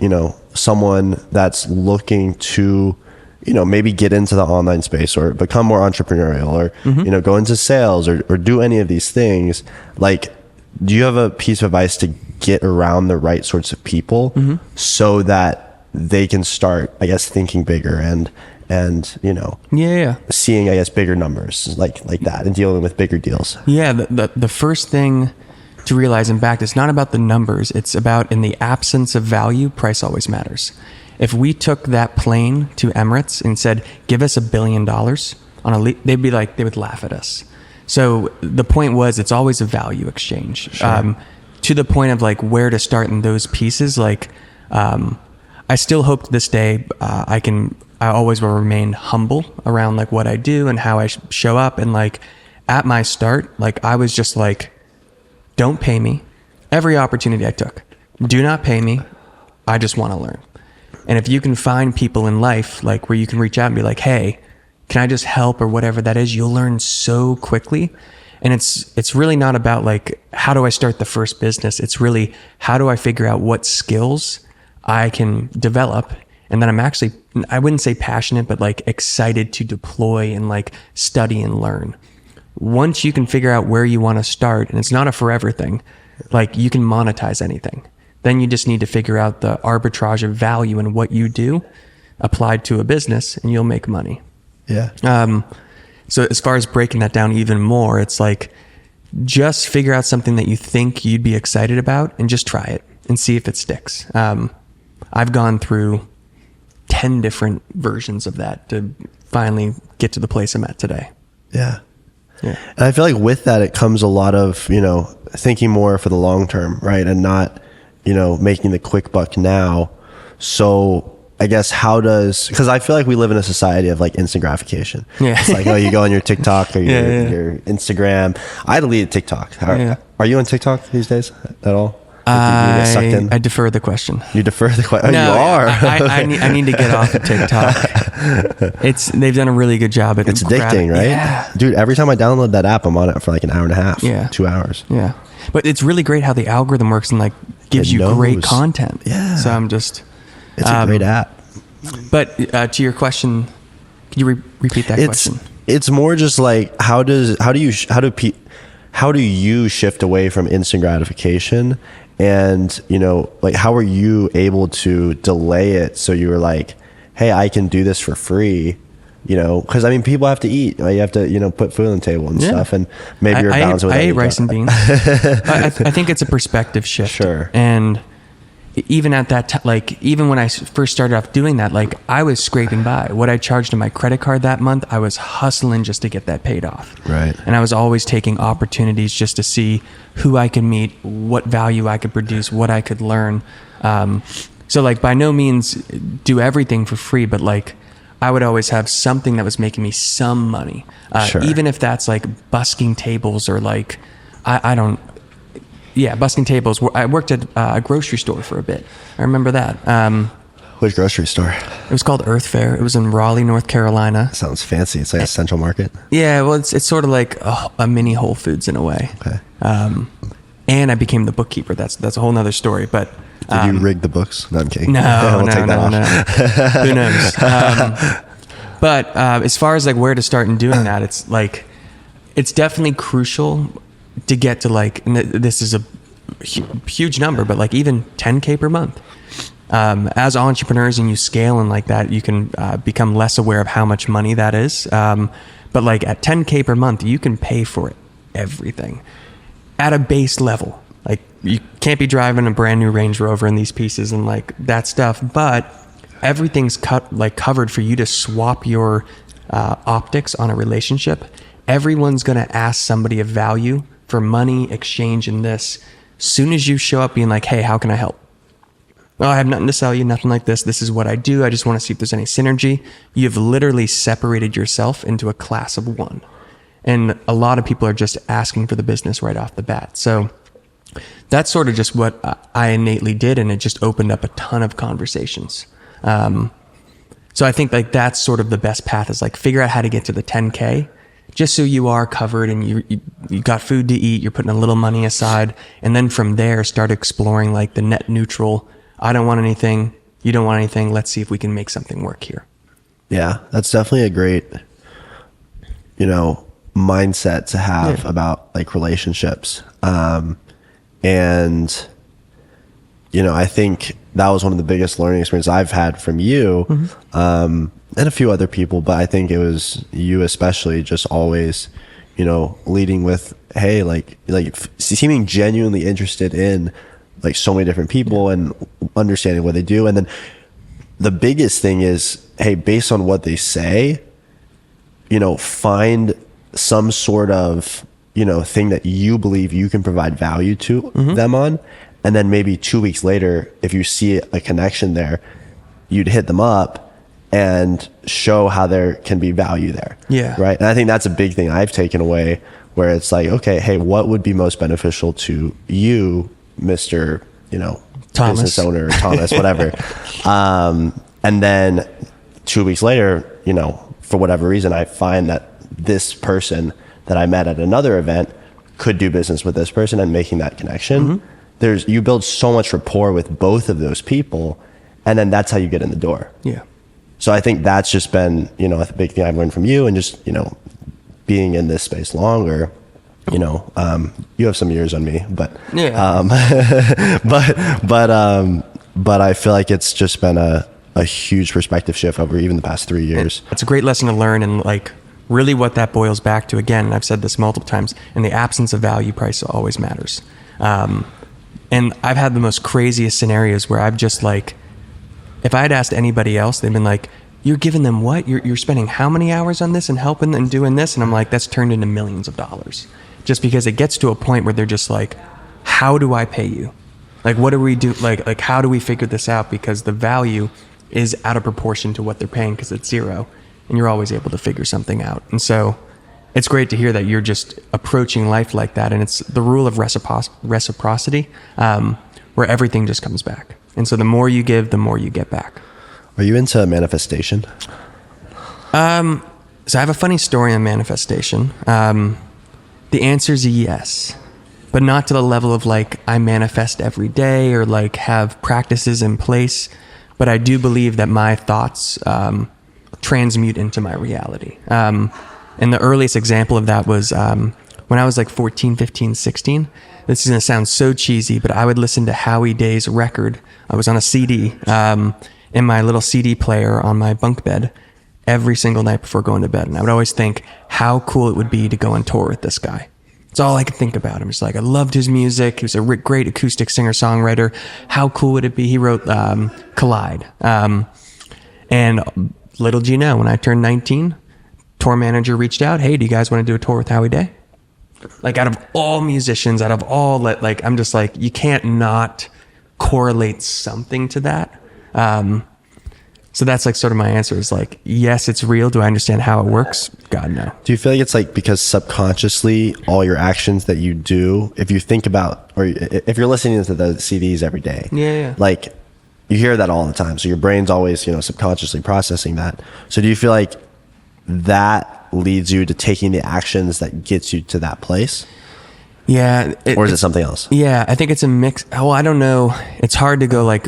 someone that's looking to, maybe get into the online space or become more entrepreneurial or, go into sales or do any of these things? Like, do you have a piece of advice to get around the right sorts of people so that they can start, I guess, thinking bigger and seeing, I guess, bigger numbers like that and dealing with bigger deals?
Yeah. The first thing to realize in Bankbacked, it's not about the numbers. It's about, in the absence of value, price always matters. If we took that plane to Emirates and said, give us $1 billion on they would laugh at us. So the point was, it's always a value exchange. Sure. To the point of like where to start in those pieces. Like, I still hope to this day, I always will remain humble around like what I do and how I show up. And like at my start, like I was just like, don't pay me. Every opportunity I took, do not pay me. I just want to learn. And if you can find people in life, like where you can reach out and be like, hey, can I just help or whatever that is, you'll learn so quickly. And it's really not about like, how do I start the first business? It's really, how do I figure out what skills I can develop? And then I'm actually, I wouldn't say passionate, but like excited to deploy and like study and learn. Once you can figure out where you want to start, and it's not a forever thing, like you can monetize anything. Then you just need to figure out the arbitrage of value in what you do applied to a business, and you'll make money.
Yeah.
So as far as breaking that down even more, it's like, just figure out something that you think you'd be excited about and just try it and see if it sticks. I've gone through 10 different versions of that to finally get to the place I'm at today.
Yeah. And I feel like with that, it comes a lot of, thinking more for the long term, right? And not, making the quick buck now. So I guess because I feel like we live in a society of like instant gratification. Yeah. It's like, you go on your TikTok or your Instagram. I deleted TikTok. Are you on TikTok these days at all?
I defer the question.
You defer the question?
No,
you are.
I need to get off of TikTok. They've done a really good job at
It's addicting, right?
Yeah.
Dude, every time I download that app, I'm on it for like an hour and a half, 2 hours.
Yeah. But it's really great how the algorithm works and like gives you great content.
Yeah.
So I'm just...
It's a great app.
But to your question, can you repeat that question?
It's more just like, how do you shift away from instant gratification? And, like, how are you able to delay it so you were like, hey, I can do this for free, because I mean, people have to eat. You have to, put food on the table and stuff. And maybe you're balanced with
I ate rice and beans. I think it's a perspective shift.
Sure.
And even at that like, even when I first started off doing that, like I was scraping by. What I charged on my credit card that month, I was hustling just to get that paid off.
Right.
And I was always taking opportunities just to see who I could meet, what value I could produce, what I could learn. So like by no means do everything for free, but like I would always have something that was making me some money.
Sure.
Even if that's like busking tables or like, busking tables. I worked at a grocery store for a bit. I remember that.
Which grocery store?
It was called Earth Fare. It was in Raleigh, North Carolina.
Sounds fancy. It's like a central market.
Yeah, well, it's sort of like a mini Whole Foods in a way.
Okay.
And I became the bookkeeper. That's a whole nother story. But
did you rig the books? No, I'm kidding.
No. Who knows? But as far as like where to start in doing that, it's like it's definitely crucial to get to like, and this is a huge number, but like even 10K per month. As entrepreneurs and you scale and like that, you can become less aware of how much money that is. But like at 10K per month, you can pay for everything at a base level. Like you can't be driving a brand new Range Rover in these pieces and like that stuff, but everything's covered for you to swap your optics on a relationship everyone's going to ask somebody of value for money, exchange, and this. Soon as you show up being like, hey, how can I help? Oh, I have nothing to sell you, nothing like this. This is what I do. I just want to see if there's any synergy. You've literally separated yourself into a class of one. And a lot of people are just asking for the business right off the bat. So that's sort of just what I innately did. And it just opened up a ton of conversations. So I think like that's sort of the best path, is like figure out how to get to the 10K just so you are covered and you got food to eat, you're putting a little money aside. And then from there, start exploring like the net neutral. I don't want anything. You don't want anything. Let's see if we can make something work here.
Yeah, that's definitely a great, mindset to have about like relationships. And, I think that was one of the biggest learning experiences I've had from you, and a few other people, but I think it was you especially, just always, leading with, hey, like seeming genuinely interested in like so many different people and understanding what they do. And then the biggest thing is, hey, based on what they say, find some sort of, thing that you believe you can provide value to them on. And then maybe 2 weeks later, if you see a connection there, you'd hit them up and show how there can be value there.
Yeah.
Right. And I think that's a big thing I've taken away, where it's like, okay, hey, what would be most beneficial to you, Mr.
Thomas.
Business owner, Thomas, whatever. And then 2 weeks later, for whatever reason, I find that this person that I met at another event could do business with this person, and making that connection. You build so much rapport with both of those people, and then that's how you get in the door.
Yeah.
So I think that's just been, a big thing I've learned from you, and just, being in this space longer. You have some years on me, but but I feel like it's just been a huge perspective shift over even the past 3 years.
It's a great lesson to learn, and like really what that boils back to, again, and I've said this multiple times, in the absence of value, price always matters. And I've had the most craziest scenarios where I've just like, if I had asked anybody else, they've been like, you're giving them what? You're spending how many hours on this and helping and doing this? And I'm like, that's turned into millions of dollars. Just because it gets to a point where they're just like, how do I pay you? Like, what do we do? Like, how do we figure this out? Because the value is out of proportion to what they're paying, because it's zero, and you're always able to figure something out. And so it's great to hear that you're just approaching life like that. And it's the rule of reciprocity, where everything just comes back. And so the more you give, the more you get back.
Are you into manifestation?
So I have a funny story on manifestation. The answer is yes, but not to the level of like I manifest every day or like have practices in place. But I do believe that my thoughts transmute into my reality. And the earliest example of that was when I was like 14, 15, 16. This is going to sound so cheesy, but I would listen to Howie Day's record. I was on a CD in my little CD player on my bunk bed every single night before going to bed. And I would always think how cool it would be to go on tour with this guy. It's all I could think about. I'm just like, I loved his music. He was a great acoustic singer-songwriter. How cool would it be? He wrote Collide. And little do you know, when I turned 19, tour manager reached out. Hey, do you guys want to do a tour with Howie Day? Like, out of all musicians, out of all, like, I'm just like, you can't not correlate something to that. So that's like sort of my answer is like, yes, it's real. Do I understand how it works? God, no.
Do you feel like it's like because subconsciously all your actions that you do, if you think about, or if you're listening to the CDs every day, like you hear that all the time. So your brain's always, subconsciously processing that. So do you feel like that leads you to taking the actions that gets you to that place?
Yeah.
Or is it something else?
Yeah, I think it's a mix. Well, I don't know. It's hard to go like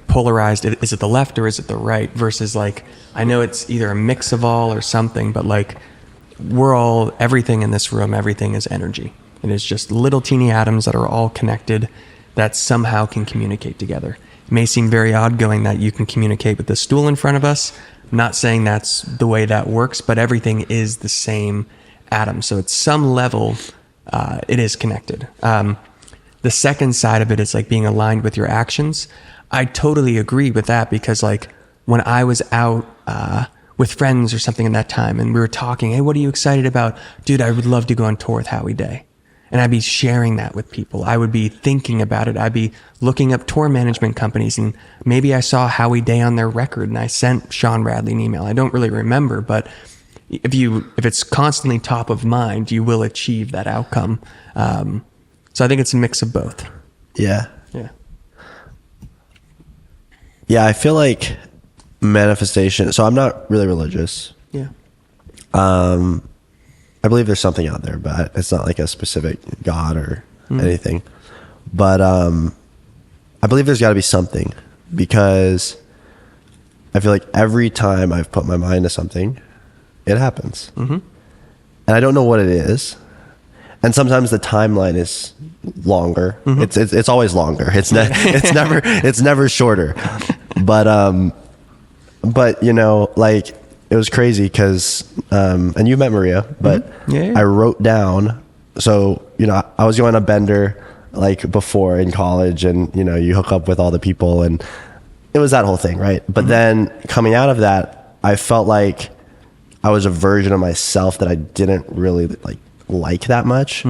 polarized. Is it the left or is it the right? Versus like, I know it's either a mix of all or something, but like everything in this room, everything is energy. It is just little teeny atoms that are all connected that somehow can communicate together. It may seem very odd going that you can communicate with the stool in front of us. I'm not saying that's the way that works, but everything is the same atom. So at some level, it is connected. The second side of it is like being aligned with your actions. I totally agree with that because like when I was out with friends or something in that time, and we were talking, hey, what are you excited about? Dude, I would love to go on tour with Howie Day. And I'd be sharing that with people. I would be thinking about it. I'd be looking up tour management companies, and maybe I saw Howie Day on their record and I sent Sean Radley an email. I don't really remember, but if it's constantly top of mind, you will achieve that outcome. So I think it's a mix of both.
Yeah.
Yeah.
Yeah, I feel like manifestation. So I'm not really religious.
Yeah.
I believe there's something out there, but it's not like a specific God or anything. But I believe there's got to be something, because I feel like every time I've put my mind to something, it happens. And I don't know what it is. And sometimes the timeline is longer. It's always longer. It's never shorter. But you know, like, it was crazy because, and you met Maria, but
Yeah.
I wrote down, so, you know, I was going on a bender like before in college, and, you know, you hook up with all the people, and it was that whole thing. Right. But then coming out of that, I felt like I was a version of myself that I didn't really like that much.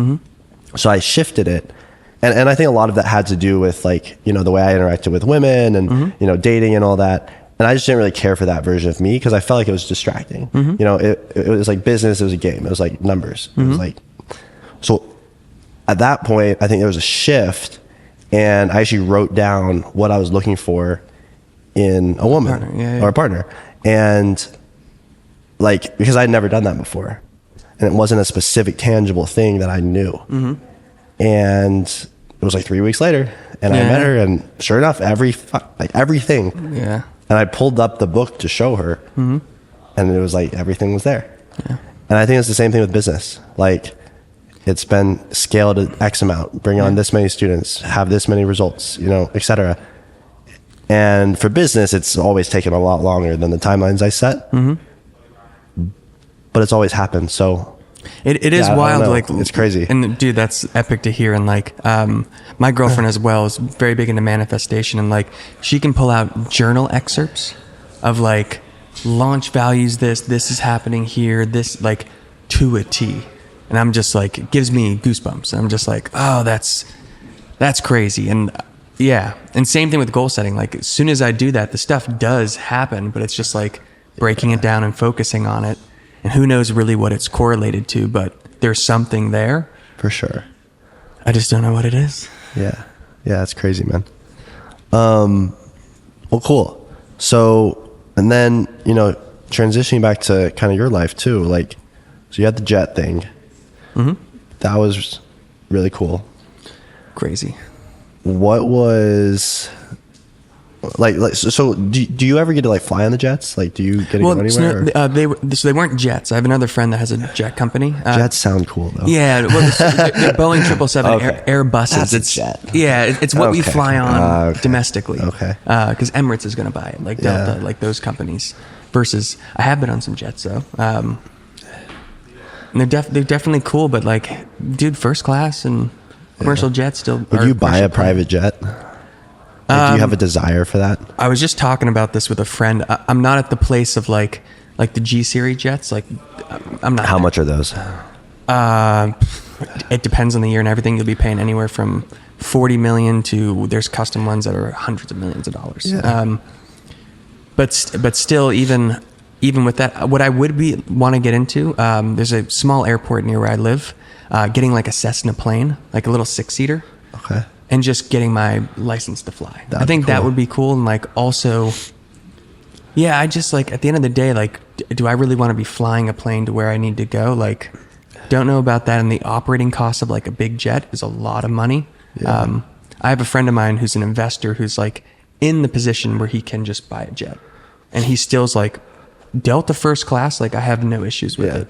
So I shifted it. And I think a lot of that had to do with, like, you know, the way I interacted with women and, you know, dating and all that. And I just didn't really care for that version of me, because I felt like it was distracting. You know, it was like business. It was a game. It was like numbers. It was like, so at that point, I think there was a shift, and I actually wrote down what I was looking for in a woman or a partner. And like, because I'd never done that before, and it wasn't a specific tangible thing that I knew. And it was like 3 weeks later, and I met her, and sure enough, everything.
Yeah.
And I pulled up the book to show her, and it was like everything was there. And I think it's the same thing with business. Like, it's been scaled to X amount, bring on this many students, have this many results, you know, et cetera. And for business, it's always taken a lot longer than the timelines I set. But it's always happened. So
it is wild. Like,
it's crazy.
And dude, that's epic to hear. And like, my girlfriend as well is very big into manifestation, and like, she can pull out journal excerpts of like launch values. This is happening here. This, like, to a T. And I'm just like, it gives me goosebumps. And I'm just like, oh, that's crazy. And yeah. And same thing with goal setting. Like, as soon as I do that, the stuff does happen, but it's just like breaking it down and focusing on it. And who knows really what it's correlated to, but there's something there.
For sure.
I just don't know what it is.
Yeah. Yeah, it's crazy, man. Well, cool. So, and then, you know, transitioning back to kind of your life too, like, so you had the jet thing. That was really cool.
Crazy.
What was like so do you ever get to like fly on the jets? Like, do you get to go anywhere?
So they weren't jets. I have another friend that has a jet company.
Jets sound cool though.
Yeah, well, they're Boeing 777 Airbuses.
That's a jet.
Yeah, it's what we fly on domestically.
Okay.
Because Emirates is going to buy it, like Delta, like those companies. Versus, I have been on some jets though. And they're definitely cool, but like, dude, first class and commercial jets still.
Would you buy a private jet? Like, do you have a desire for that?
I was just talking about this with a friend. I'm not at the place of like the G series jets. Like, I'm not.
How much are those?
It depends on the year and everything. You'll be paying anywhere from 40 million to there's custom ones that are hundreds of millions of dollars.
Yeah.
But still, even with that, what I would want to get into, there's a small airport near where I live, getting like a Cessna plane, like a little 6-seater.
Okay.
And just getting my license to fly.
That'd
I think
be cool.
that would be cool. And like, also, yeah, I just like, at the end of the day, like, do I really want to be flying a plane to where I need to go? Like, don't know about that. And the operating cost of like a big jet is a lot of money.
Yeah.
I have a friend of mine who's an investor who's like in the position where he can just buy a jet, and he still's like, Delta first class, like, I have no issues with it.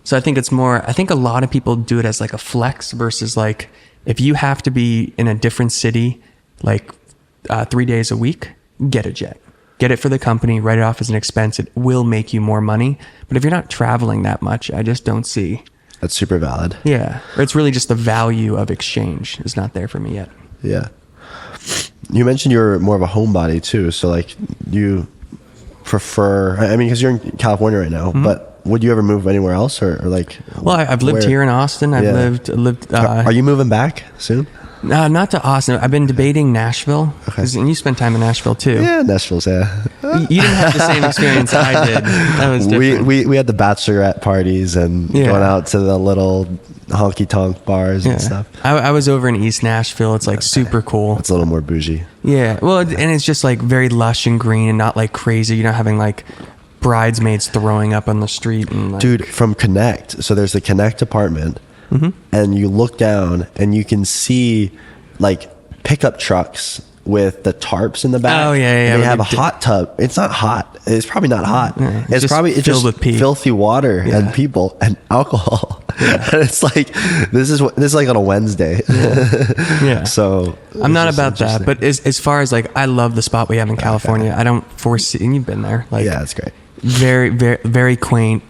So I think it's more, I think a lot of people do it as like a flex versus like, if you have to be in a different city, like 3 days a week, get a jet. Get it for the company, write it off as an expense. It will make you more money. But if you're not traveling that much, I just don't see.
That's super valid.
Yeah. Or it's really just the value of exchange is not there for me yet.
Yeah. You mentioned you're more of a homebody too. So like, you prefer? I mean, because you're in California right now, but would you ever move anywhere else, or like?
Well, I've lived here in Austin. I've lived.
Are you moving back soon?
Not to Austin. I've been debating Nashville. Okay. And you spent time in Nashville too.
Yeah, Nashville's, yeah.
You didn't have the same experience I did. That was different.
We had the bachelorette parties and going out to the little honky tonk bars and stuff.
I was over in East Nashville. It's like super cool.
It's a little more bougie.
Yeah. Well, and it's just like very lush and green and not like crazy. You're not having like bridesmaids throwing up on the street. And like,
dude, from Connect. So there's the Connect apartment. And you look down and you can see like pickup trucks with the tarps in the back.
Oh yeah.
They have a hot tub. It's not hot. It's probably not hot.
Yeah,
it's probably
filled with pee.
Filthy water and people and alcohol. Yeah. And it's like this is like on a Wednesday.
Yeah.
So
I'm not about that. But as far as like, I love the spot we have in California. I don't foresee. And you've been there. Like,
yeah, it's great.
Very, very, very quaint.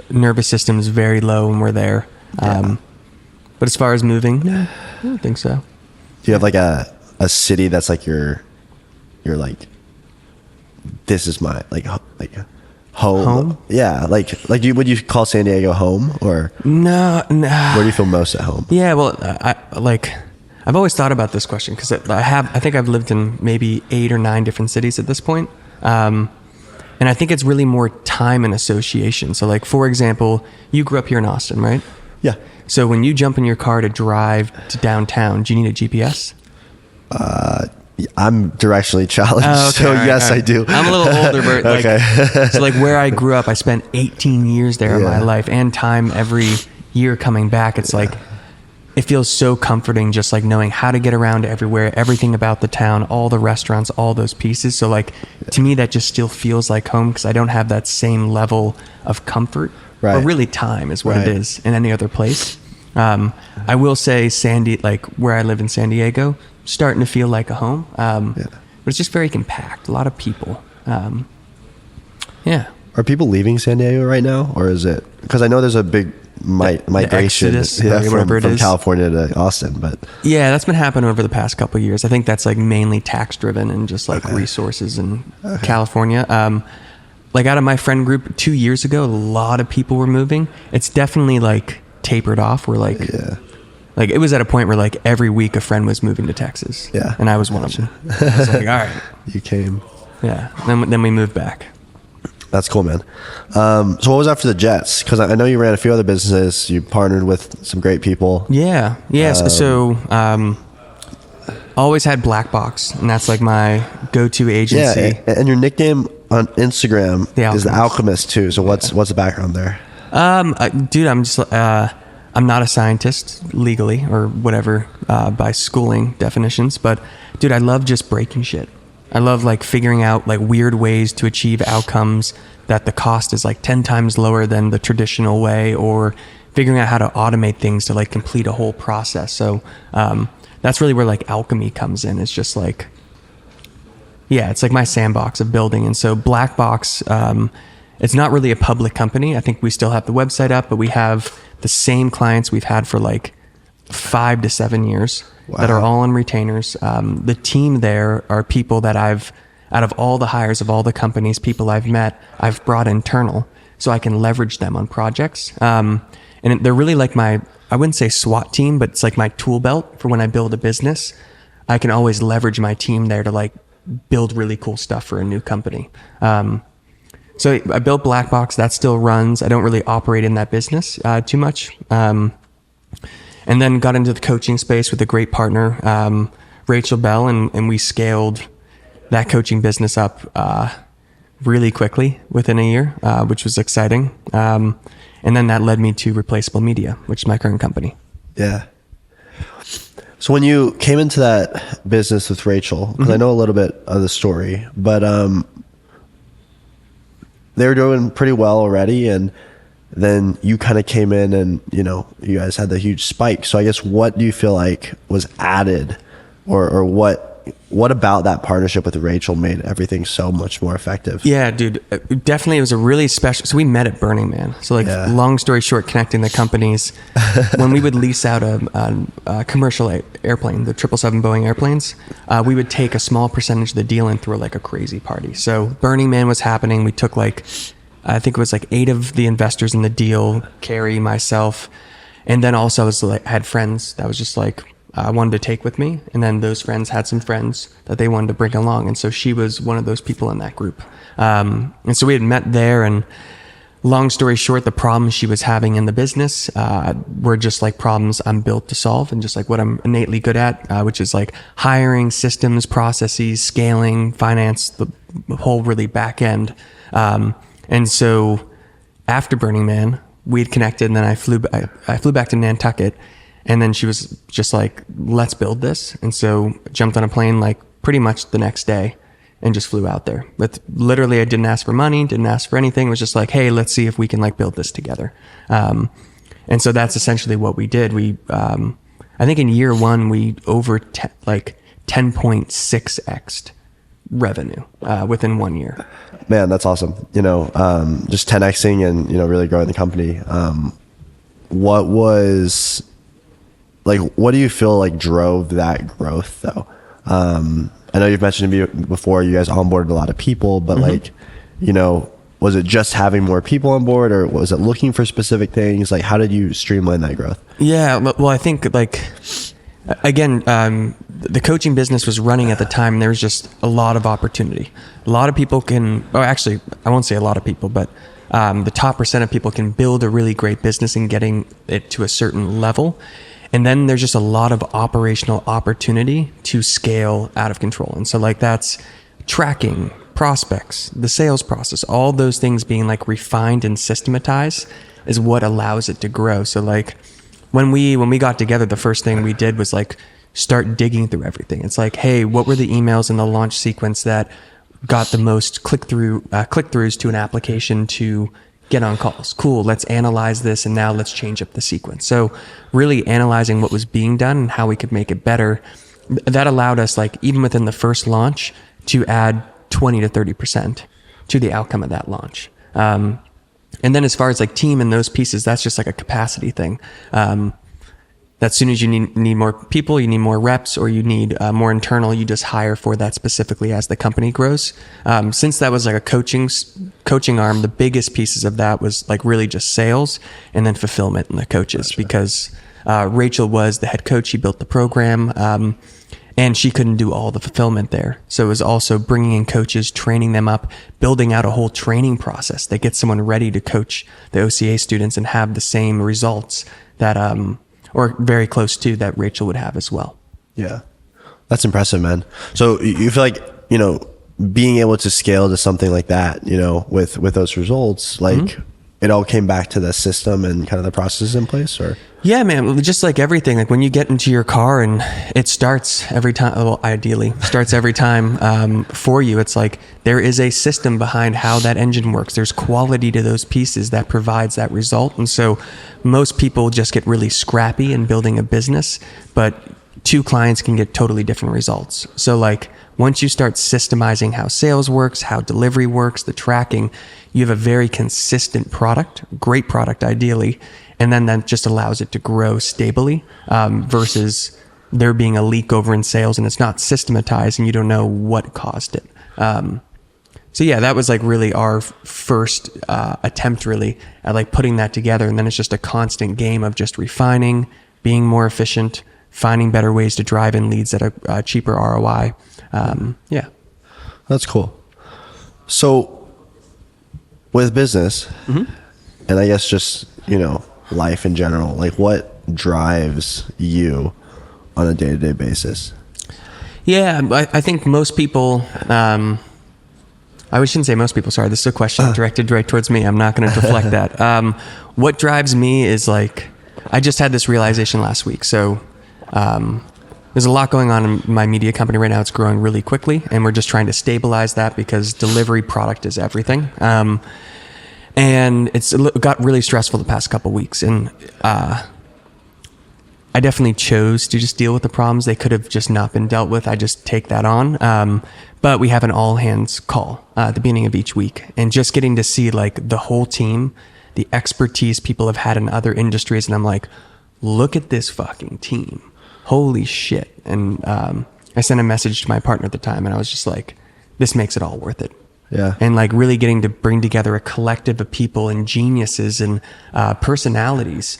Nervous system is very low when we're there. But as far as moving, no, I don't think so.
Do you have like a city that's like you're like, this is my like home? Yeah, would you call San Diego home, or
no?
Where do you feel most at home?
Yeah, well, I've always thought about this question because I think I've lived in maybe 8 or 9 different cities at this point. And I think it's really more time and association. So like, for example, you grew up here in Austin, right?
Yeah.
So when you jump in your car to drive to downtown, do you need a GPS?
I'm directionally challenged, so yes, I do.
I'm a little older, but like, so like where I grew up, I spent 18 years there in my life, and time every year coming back. It's like, it feels so comforting just like knowing how to get around everywhere, everything about the town, all the restaurants, all those pieces. So like, to me, that just still feels like home because I don't have that same level of comfort. Right. Or really time is what it is in any other place. I will say like where I live in San Diego, starting to feel like a home. But it's just very compact, a lot of people. Yeah.
Are people leaving San Diego right now, or is it, because I know there's a big migration from California to Austin, but
yeah, that's been happening over the past couple of years. I think that's like mainly tax driven and just like resources in California. Like out of my friend group 2 years ago, a lot of people were moving. It's definitely like tapered off. We're like, like it was at a point where like every week a friend was moving to Texas. Yeah. And I was one of them. I was like, all right.
You came.
Yeah. Then we moved back.
That's cool, man. So what was after the Jets? Because I know you ran a few other businesses. You partnered with some great people.
Yeah. Yes. So always had Black Box, and that's like my go-to agency.
Yeah. And your nickname on Instagram is The Alchemist too. So what's the background there?
Dude, I'm just I'm not a scientist legally or whatever by schooling definitions, but dude, I love just breaking shit. I love like figuring out like weird ways to achieve outcomes that the cost is like 10 times lower than the traditional way, or figuring out how to automate things to like complete a whole process. So that's really where like alchemy comes in. It's just like, yeah, it's like my sandbox of building. And so Black Box, it's not really a public company. I think we still have the website up, but we have the same clients we've had for like 5 to 7 years. Wow. That are all on retainers. The team there are people that out of all the hires of all the companies, people I've met, I've brought internal so I can leverage them on projects. And they're really like I wouldn't say SWAT team, but it's like my tool belt for when I build a business. I can always leverage my team there to like build really cool stuff for a new company. So I built Black Box, that still runs. I don't really operate in that business too much. And then got into the coaching space with a great partner, Rachel Bell, and we scaled that coaching business up really quickly within a year, which was exciting. And then that led me to Replaceable Media, which is my current company.
Yeah. So when you came into that business with Rachel, because I know a little bit of the story, but they were doing pretty well already, and then you kind of came in and, you guys had the huge spike. So I guess what do you feel like was added or what what about that partnership with Rachel made everything so much more effective?
Yeah, dude, definitely. It was a really special. So we met at Burning Man. So like, long story short, connecting the companies. When we would lease out a commercial airplane, the 777 Boeing airplanes, we would take a small percentage of the deal and throw like a crazy party. So Burning Man was happening. We took like, I think it was like 8 of the investors in the deal, Carrie, myself, and then also I had friends that was just like, I wanted to take with me. And then those friends had some friends that they wanted to bring along. And so she was one of those people in that group. And so we had met there, and long story short, the problems she was having in the business were just like problems I'm built to solve, and just like what I'm innately good at, which is like hiring, systems, processes, scaling, finance, the whole really back end. And so after Burning Man, we had connected, and then I flew back to Nantucket. And then she was just like, let's build this. And so jumped on a plane like pretty much the next day and just flew out there. But literally, I didn't ask for money, didn't ask for anything. It was just like, hey, let's see if we can like build this together. And so that's essentially what we did. We, I think in year 1, we 10.6x'd revenue within 1 year.
Man, that's awesome. Just 10xing and, really growing the company. What do you feel like drove that growth though? I know you've mentioned to me before, you guys onboarded a lot of people, but was it just having more people on board, or was it looking for specific things? Like, how did you streamline that growth? Yeah,
well, I think again, the coaching business was running at the time, and there was just a lot of opportunity. A lot of people actually, I won't say a lot of people, but the top % of people can build a really great business and getting it to a certain level. And then there's just a lot of operational opportunity to scale out of control. And so like, that's tracking, prospects, the sales process, all those things being like refined and systematized is what allows it to grow. So like, when we got together, the first thing we did was like start digging through everything. It's like, hey, what were the emails in the launch sequence that got the most click-throughs to an application to get on calls? Cool, let's analyze this, and now let's change up the sequence. So really analyzing what was being done and how we could make it better. That allowed us, like, even within the first launch, to add 20 to 30% to the outcome of that launch. And then as far as like team and those pieces, that's just like a capacity thing. As soon as you need more people, you need more reps, or you need more internal, you just hire for that specifically as the company grows. Since that was like a coaching arm, the biggest pieces of that was like really just sales and then fulfillment and the coaches. Gotcha. Because Rachel was the head coach. She built the program, and she couldn't do all the fulfillment there. So it was also bringing in coaches, training them up, building out a whole training process that gets someone ready to coach the OCA students and have the same results that or very close to that Rachel would have as well.
Yeah. That's impressive, man. So you feel like, being able to scale to something like that, with those results, like it all came back to the system and kind of the processes in place, or?
Yeah, man. Just like everything, like when you get into your car and it starts every time, well, ideally starts every time for you, it's like there is a system behind how that engine works. There's quality to those pieces that provides that result. And so most people just get really scrappy in building a business, but 2 clients can get totally different results. So like once you start systemizing how sales works, how delivery works, the tracking, you have a very consistent product, great product ideally, and then that just allows it to grow stably versus there being a leak over in sales and it's not systematized and you don't know what caused it. So yeah, that was like really our first attempt really at like putting that together. And then it's just a constant game of just refining, being more efficient, finding better ways to drive in leads at a cheaper ROI. Yeah.
That's cool. So with business, and I guess just, life in general, like what drives you on a day-to-day basis?
Yeah, I think most people, I shouldn't say most people, sorry, this is a question directed right towards me. I'm not going to deflect that. What drives me is like, I just had this realization last week. So there's a lot going on in my media company right now. It's growing really quickly, and we're just trying to stabilize that because delivery product is everything. And it's got really stressful the past couple of weeks. And I definitely chose to just deal with the problems. They could have just not been dealt with. I just take that on. But we have an all hands call at the beginning of each week, and just getting to see like the whole team, the expertise people have had in other industries. And I'm like, look at this fucking team. Holy shit. And I sent a message to my partner at the time, and I was just like, this makes it all worth it.
Yeah.
And like really getting to bring together a collective of people and geniuses and personalities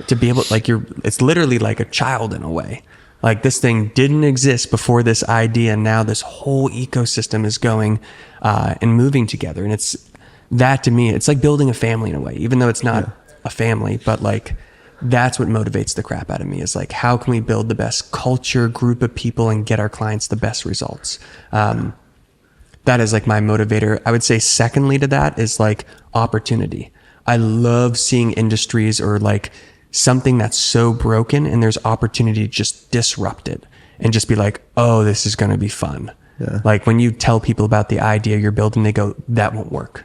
to be able, like, it's literally like a child in a way. Like, this thing didn't exist before this idea, and now this whole ecosystem is going and moving together. And it's that, to me, it's like building a family in a way, even though it's not a family, but like, that's what motivates the crap out of me, is like, how can we build the best culture, group of people, and get our clients the best results? That is like my motivator. I would say secondly to that is like opportunity. I love seeing industries or like something that's so broken, and there's opportunity to just disrupt it and just be like, oh, this is going to be fun. Yeah. Like when you tell people about the idea you're building, they go, that won't work.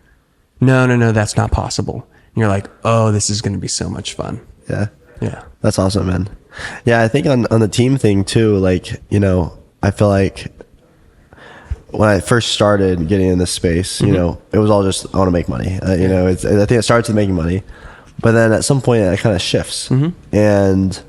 No, that's not possible. And you're like, oh, this is going to be so much fun.
Yeah.
Yeah.
That's awesome, man. Yeah. I think on the team thing too, like, you know, I feel like when I first started getting in this space, you know, it was all just, I want to make money. You know, I think it starts with making money, but then at some point it kind of shifts. And,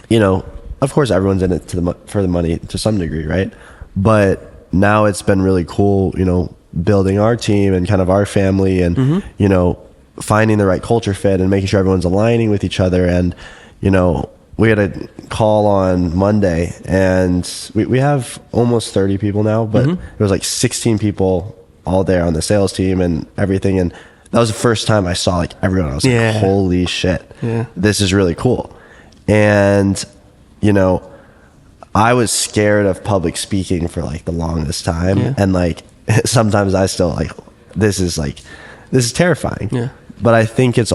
you know, of course everyone's in it for the money to some degree, right? But now it's been really cool, you know, building our team and kind of our family, and, you know, finding the right culture fit and making sure everyone's aligning with each other. And, you know, we had a call on Monday, and we have almost 30 people now, but there was like 16 people all there on the sales team and everything. And that was the first time I saw like everyone. I was like, holy shit, this is really cool. And, you know, I was scared of public speaking for like the longest time. And like, sometimes I still like, this is terrifying. But I think it's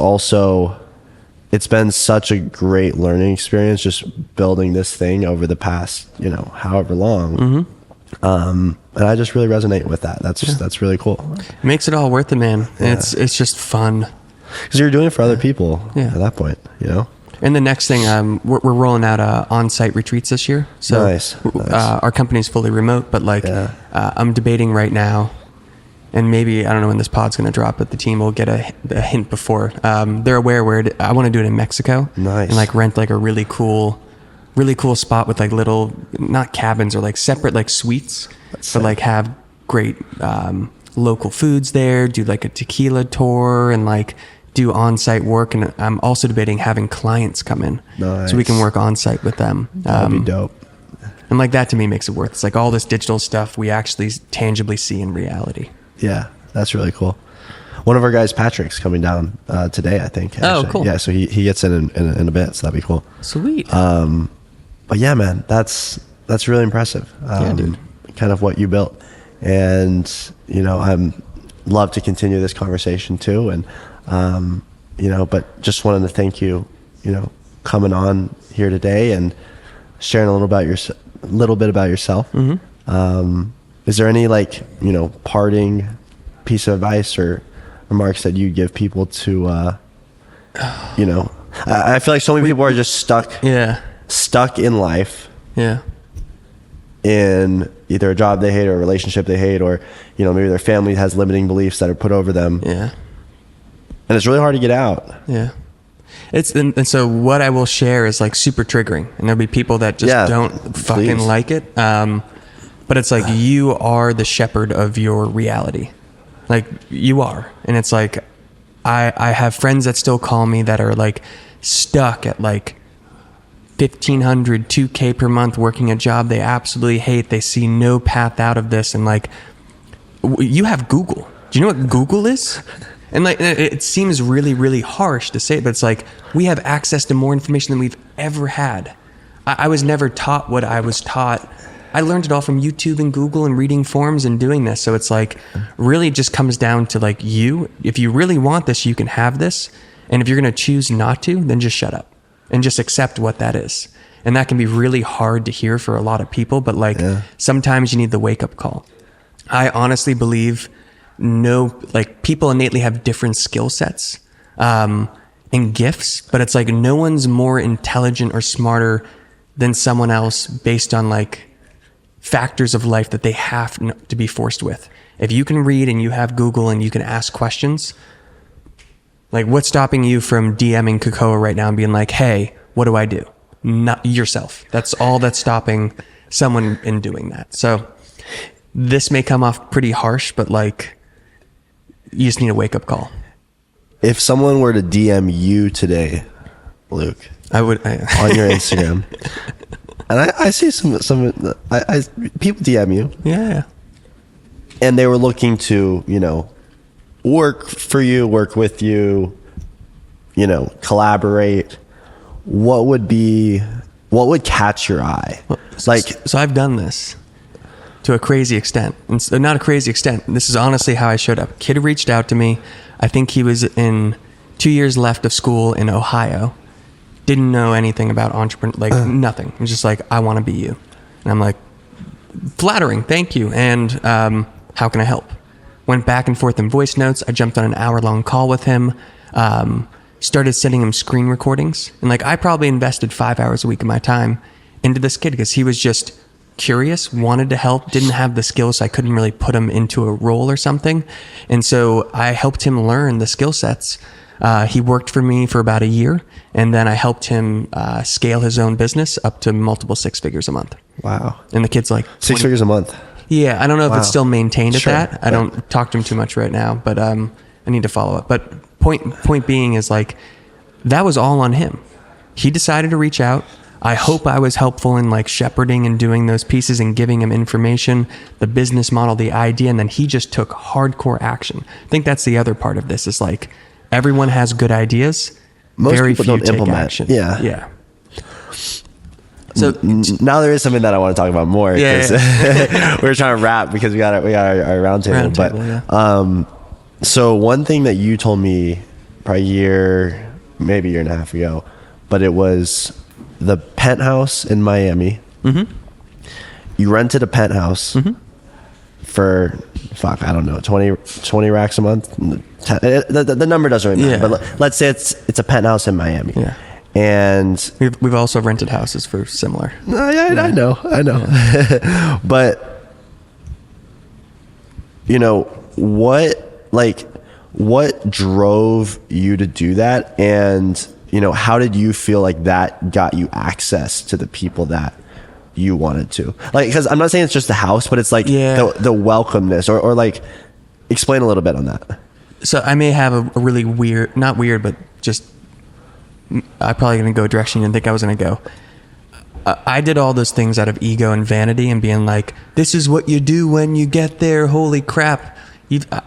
been such a great learning experience just building this thing over the past, you know, however long. And I just really resonate with that. That's really cool.
It makes it all worth it, man. And it's just fun.
Because you're doing it for other people at that point, you know?
And the next thing, we're rolling out on-site retreats this year. So
nice.
Our company's fully remote, but like I'm debating right now, and maybe, I don't know when this pod's going to drop, but the team will get a hint before. They're aware where I want to do it in Mexico.
Nice.
And like rent like a really cool spot with like little, not cabins, or like separate like suites, but like have great local foods there, do like a tequila tour, and like do on-site work. And I'm also debating having clients come in so we can work on-site with them.
That'd be dope.
And like that to me makes it worth it. It's like all this digital stuff we actually tangibly see in reality.
Yeah, that's really cool. One of our guys, Patrick's coming down today, I think. Actually.
Oh, cool.
Yeah, so he gets in a bit, so that'd be cool.
Sweet.
But yeah, man, that's really impressive.
Dude.
Kind of what you built. And, you know, I'm love to continue this conversation too. And, you know, but just wanted to thank you, you know, coming on here today and sharing a little bit about yourself. Is there any like, you know, parting piece of advice or remarks that you give people to, you know, I feel like so many people are just stuck in life. In either a job they hate or a relationship they hate, or, you know, maybe their family has limiting beliefs that are put over them. And it's really hard to get out.
And so what I will share is like super triggering, and there'll be people that just don't fucking like it. But it's like, you are the shepherd of your reality. Like, you are. And it's like, I have friends that still call me that are like stuck at like $1,500, $2,000 per month working a job they absolutely hate. They see no path out of this. And like, you have Google. Do you know what Google is? And like, it seems really, really harsh to say it, but it's like, we have access to more information than we've ever had. I was never taught what I was taught. I learned it all from YouTube and Google and reading forums and doing this. So it's like, really just comes down to like, if you really want this, you can have this. And if you're going to choose not to, then just shut up and just accept what that is. And that can be really hard to hear for a lot of people, but like sometimes you need the wake up call. I honestly believe people innately have different skill sets. and gifts, but it's like no one's more intelligent or smarter than someone else based on like factors of life that they have to be forced with. If you can read and you have Google and you can ask questions, like what's stopping you from DMing Kekoa right now and being like, hey, what do I do? Not yourself. That's all that's stopping someone in doing that. So this may come off pretty harsh, but like you just need a wake up call.
If someone were to DM you today, Luke,
I would
on your Instagram, and I see some people DM you,
yeah,
and they were looking to, you know, work for you, work with you, you know, collaborate. What would catch your eye? Like,
so I've done this to a crazy extent, and so not a crazy extent. This is honestly how I showed up. Kid reached out to me. I think he was in 2 years left of school in Ohio. Didn't know anything about entrepreneur, like nothing. It was just like, I want to be you. And I'm like, flattering, thank you. And how can I help? Went back and forth in voice notes. I jumped on an hour-long call with him. Started sending him screen recordings. And like, I probably invested 5 hours a week of my time into this kid because he was just curious, wanted to help, didn't have the skills, so I couldn't really put him into a role or something. And so I helped him learn the skill sets. He worked for me for about a year, and then I helped him scale his own business up to multiple 6 figures a month.
Wow.
And the kid's like
6 figures a month.
Yeah, I don't know if it's still maintained at
Sure.
that. I don't talk to him too much right now, but I need to follow up. But point being is like, that was all on him. He decided to reach out. I hope I was helpful in like shepherding and doing those pieces and giving him information, the business model, the idea, and then he just took hardcore action. I think that's the other part of this is like, everyone has good ideas.
Most
very
people
few
don't
take
implement.
action.
Yeah.
Yeah. So
Now there is something that I want to talk about more.
Yeah.
We're trying to wrap because we got our roundtable. But
yeah.
so one thing that you told me probably maybe a year and a half ago, but it was the penthouse in Miami. Mm-hmm. You rented a penthouse for, I don't know, 20 racks a month. The number doesn't really matter, but let's say it's a penthouse in Miami.
Yeah.
And
we've also rented houses for similar.
I know. Yeah. But you know, what drove you to do that? And you know, how did you feel like that got you access to the people that you wanted to? Like, because I'm not saying it's just the house, but it's like the welcomeness or like, explain a little bit on that. So
I may have a really weird, not weird, but just, I'm probably going to go a direction you didn't think I was going to go. I did all those things out of ego and vanity and being like, this is what you do when you get there. Holy crap.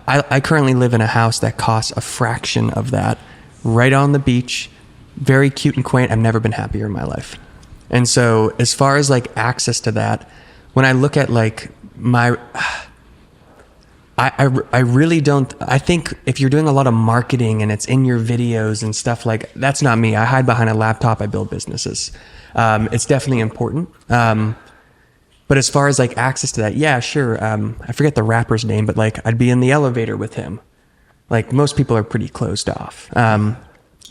I currently live in a house that costs a fraction of that, right on the beach. Very cute and quaint. I've never been happier in my life. And so as far as like access to that, when I look at like I really don't, I think if you're doing a lot of marketing and it's in your videos and stuff, like that's not me. I hide behind a laptop. I build businesses. It's definitely important. But as far as like access to that, yeah, sure. I forget the rapper's name, but like I'd be in the elevator with him. Like most people are pretty closed off.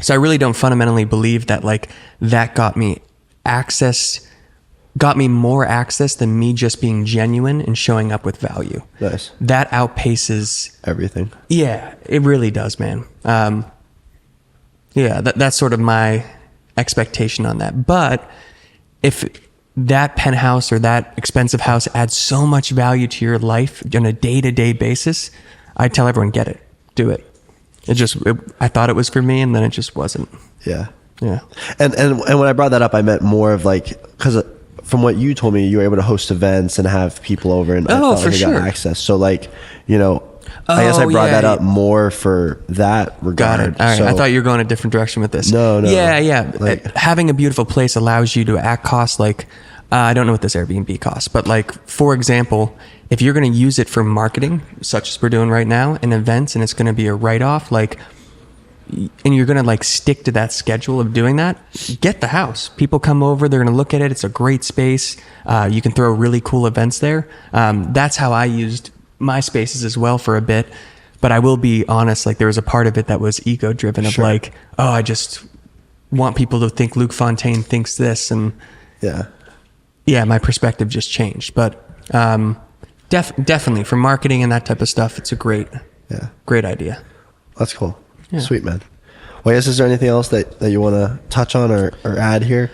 So I really don't fundamentally believe that like that got me more access than me just being genuine and showing up with value.
Nice.
That outpaces
everything.
Yeah, it really does, man. Yeah, that's sort of my expectation on that. But if that penthouse or that expensive house adds so much value to your life on a day-to-day basis, I tell everyone, get it, do it. I thought it was for me, and then it just wasn't.
Yeah.
Yeah.
And when I brought that up, I meant more of like, because from what you told me, you were able to host events and have people over, and I felt like I got access. So like, you know, I guess I brought that up more for that regard.
Got it. All right.
So,
I thought you were going a different direction with this.
No.
Yeah.
Like,
having a beautiful place allows you to act cost like, I don't know what this Airbnb costs, but like, for example, if you're going to use it for marketing, such as we're doing right now, in events, and it's going to be a write-off, like, and you're going to like stick to that schedule of doing that, get the house. People come over, they're going to look at it. It's a great space. You can throw really cool events there. That's how I used my spaces as well for a bit. But I will be honest, like there was a part of it that was ego driven of like, oh, I just want people to think Luke Fontaine thinks this. And yeah, my perspective just changed. But definitely for marketing and that type of stuff, it's a great idea.
That's cool. Yeah. Sweet, man. Well, is there anything else that you want to touch on or add here?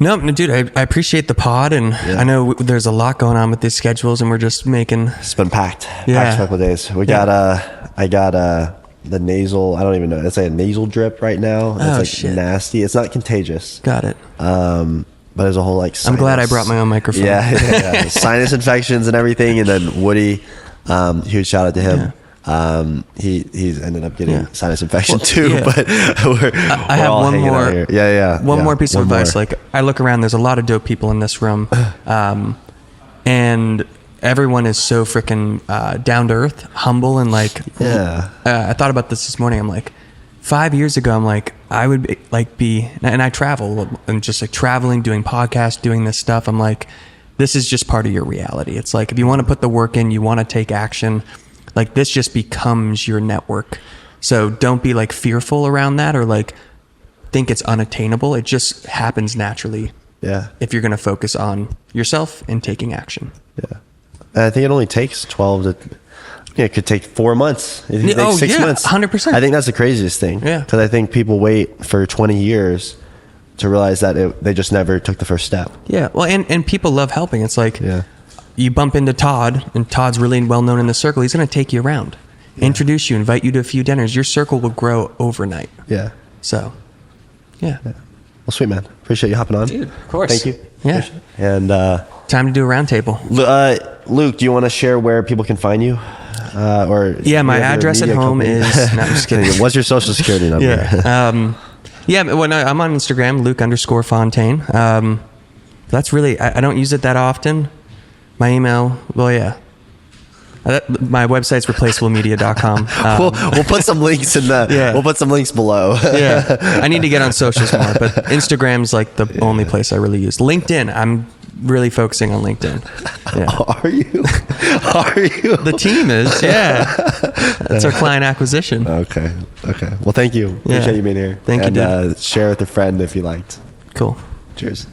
No, dude, I appreciate the pod, and I know there's a lot going on with these schedules, and we're just making...
It's been packed. Packed a couple of days. I got the nasal, I don't even know, it's like a nasal drip right now. It's like nasty. It's not contagious.
Got it.
But there's a whole like sinus.
I'm glad I brought my own microphone.
Yeah. Sinus infections and everything, and then Woody, huge shout out to him. He's ended up getting sinus infection too, but I have one more.
One more piece of advice. Like I look around, there's a lot of dope people in this room, and everyone is so freaking down to earth, humble, and like. I thought about this morning. I'm like, 5 years ago, I'm like, I would be, and I travel and just like traveling, doing podcasts, doing this stuff. I'm like, this is just part of your reality. It's like if you want to put the work in, you want to take action. Like this just becomes your network. So don't be like fearful around that or like think it's unattainable. It just happens naturally.
Yeah.
If you're going to focus on yourself and taking action.
Yeah. And I think it only takes 12 to, it could take 4 months. It could take 6 months.
100%.
I think that's the craziest thing.
Yeah.
Because I think people wait for 20 years to realize that they just never took the first step.
Yeah. Well, and people love helping. It's like, you bump into Todd, and Todd's really well known in the circle. He's going to take you around, introduce you, invite you to a few dinners. Your circle will grow overnight.
Yeah.
So, yeah.
Well, sweet, man. Appreciate you hopping on.
Dude, of course.
Thank you.
Yeah.
And
time to do a round table.
Luke, do you want to share where people can find you?
My address at home is... No, I'm just kidding.
What's your social security number?
I'm on Instagram, Luke_Fontaine. That's really... I don't use it that often. My email, my website's replaceablemedia.com.
We'll put some links in the. We'll put some links below.
I need to get on socials more, but Instagram's like the only place I really use. LinkedIn, I'm really focusing on LinkedIn.
Are you?
The team is. That's our client acquisition.
Okay. Well, thank you. Appreciate you being here.
Thank you, dude.
Share with a friend if you liked.
Cool.
Cheers.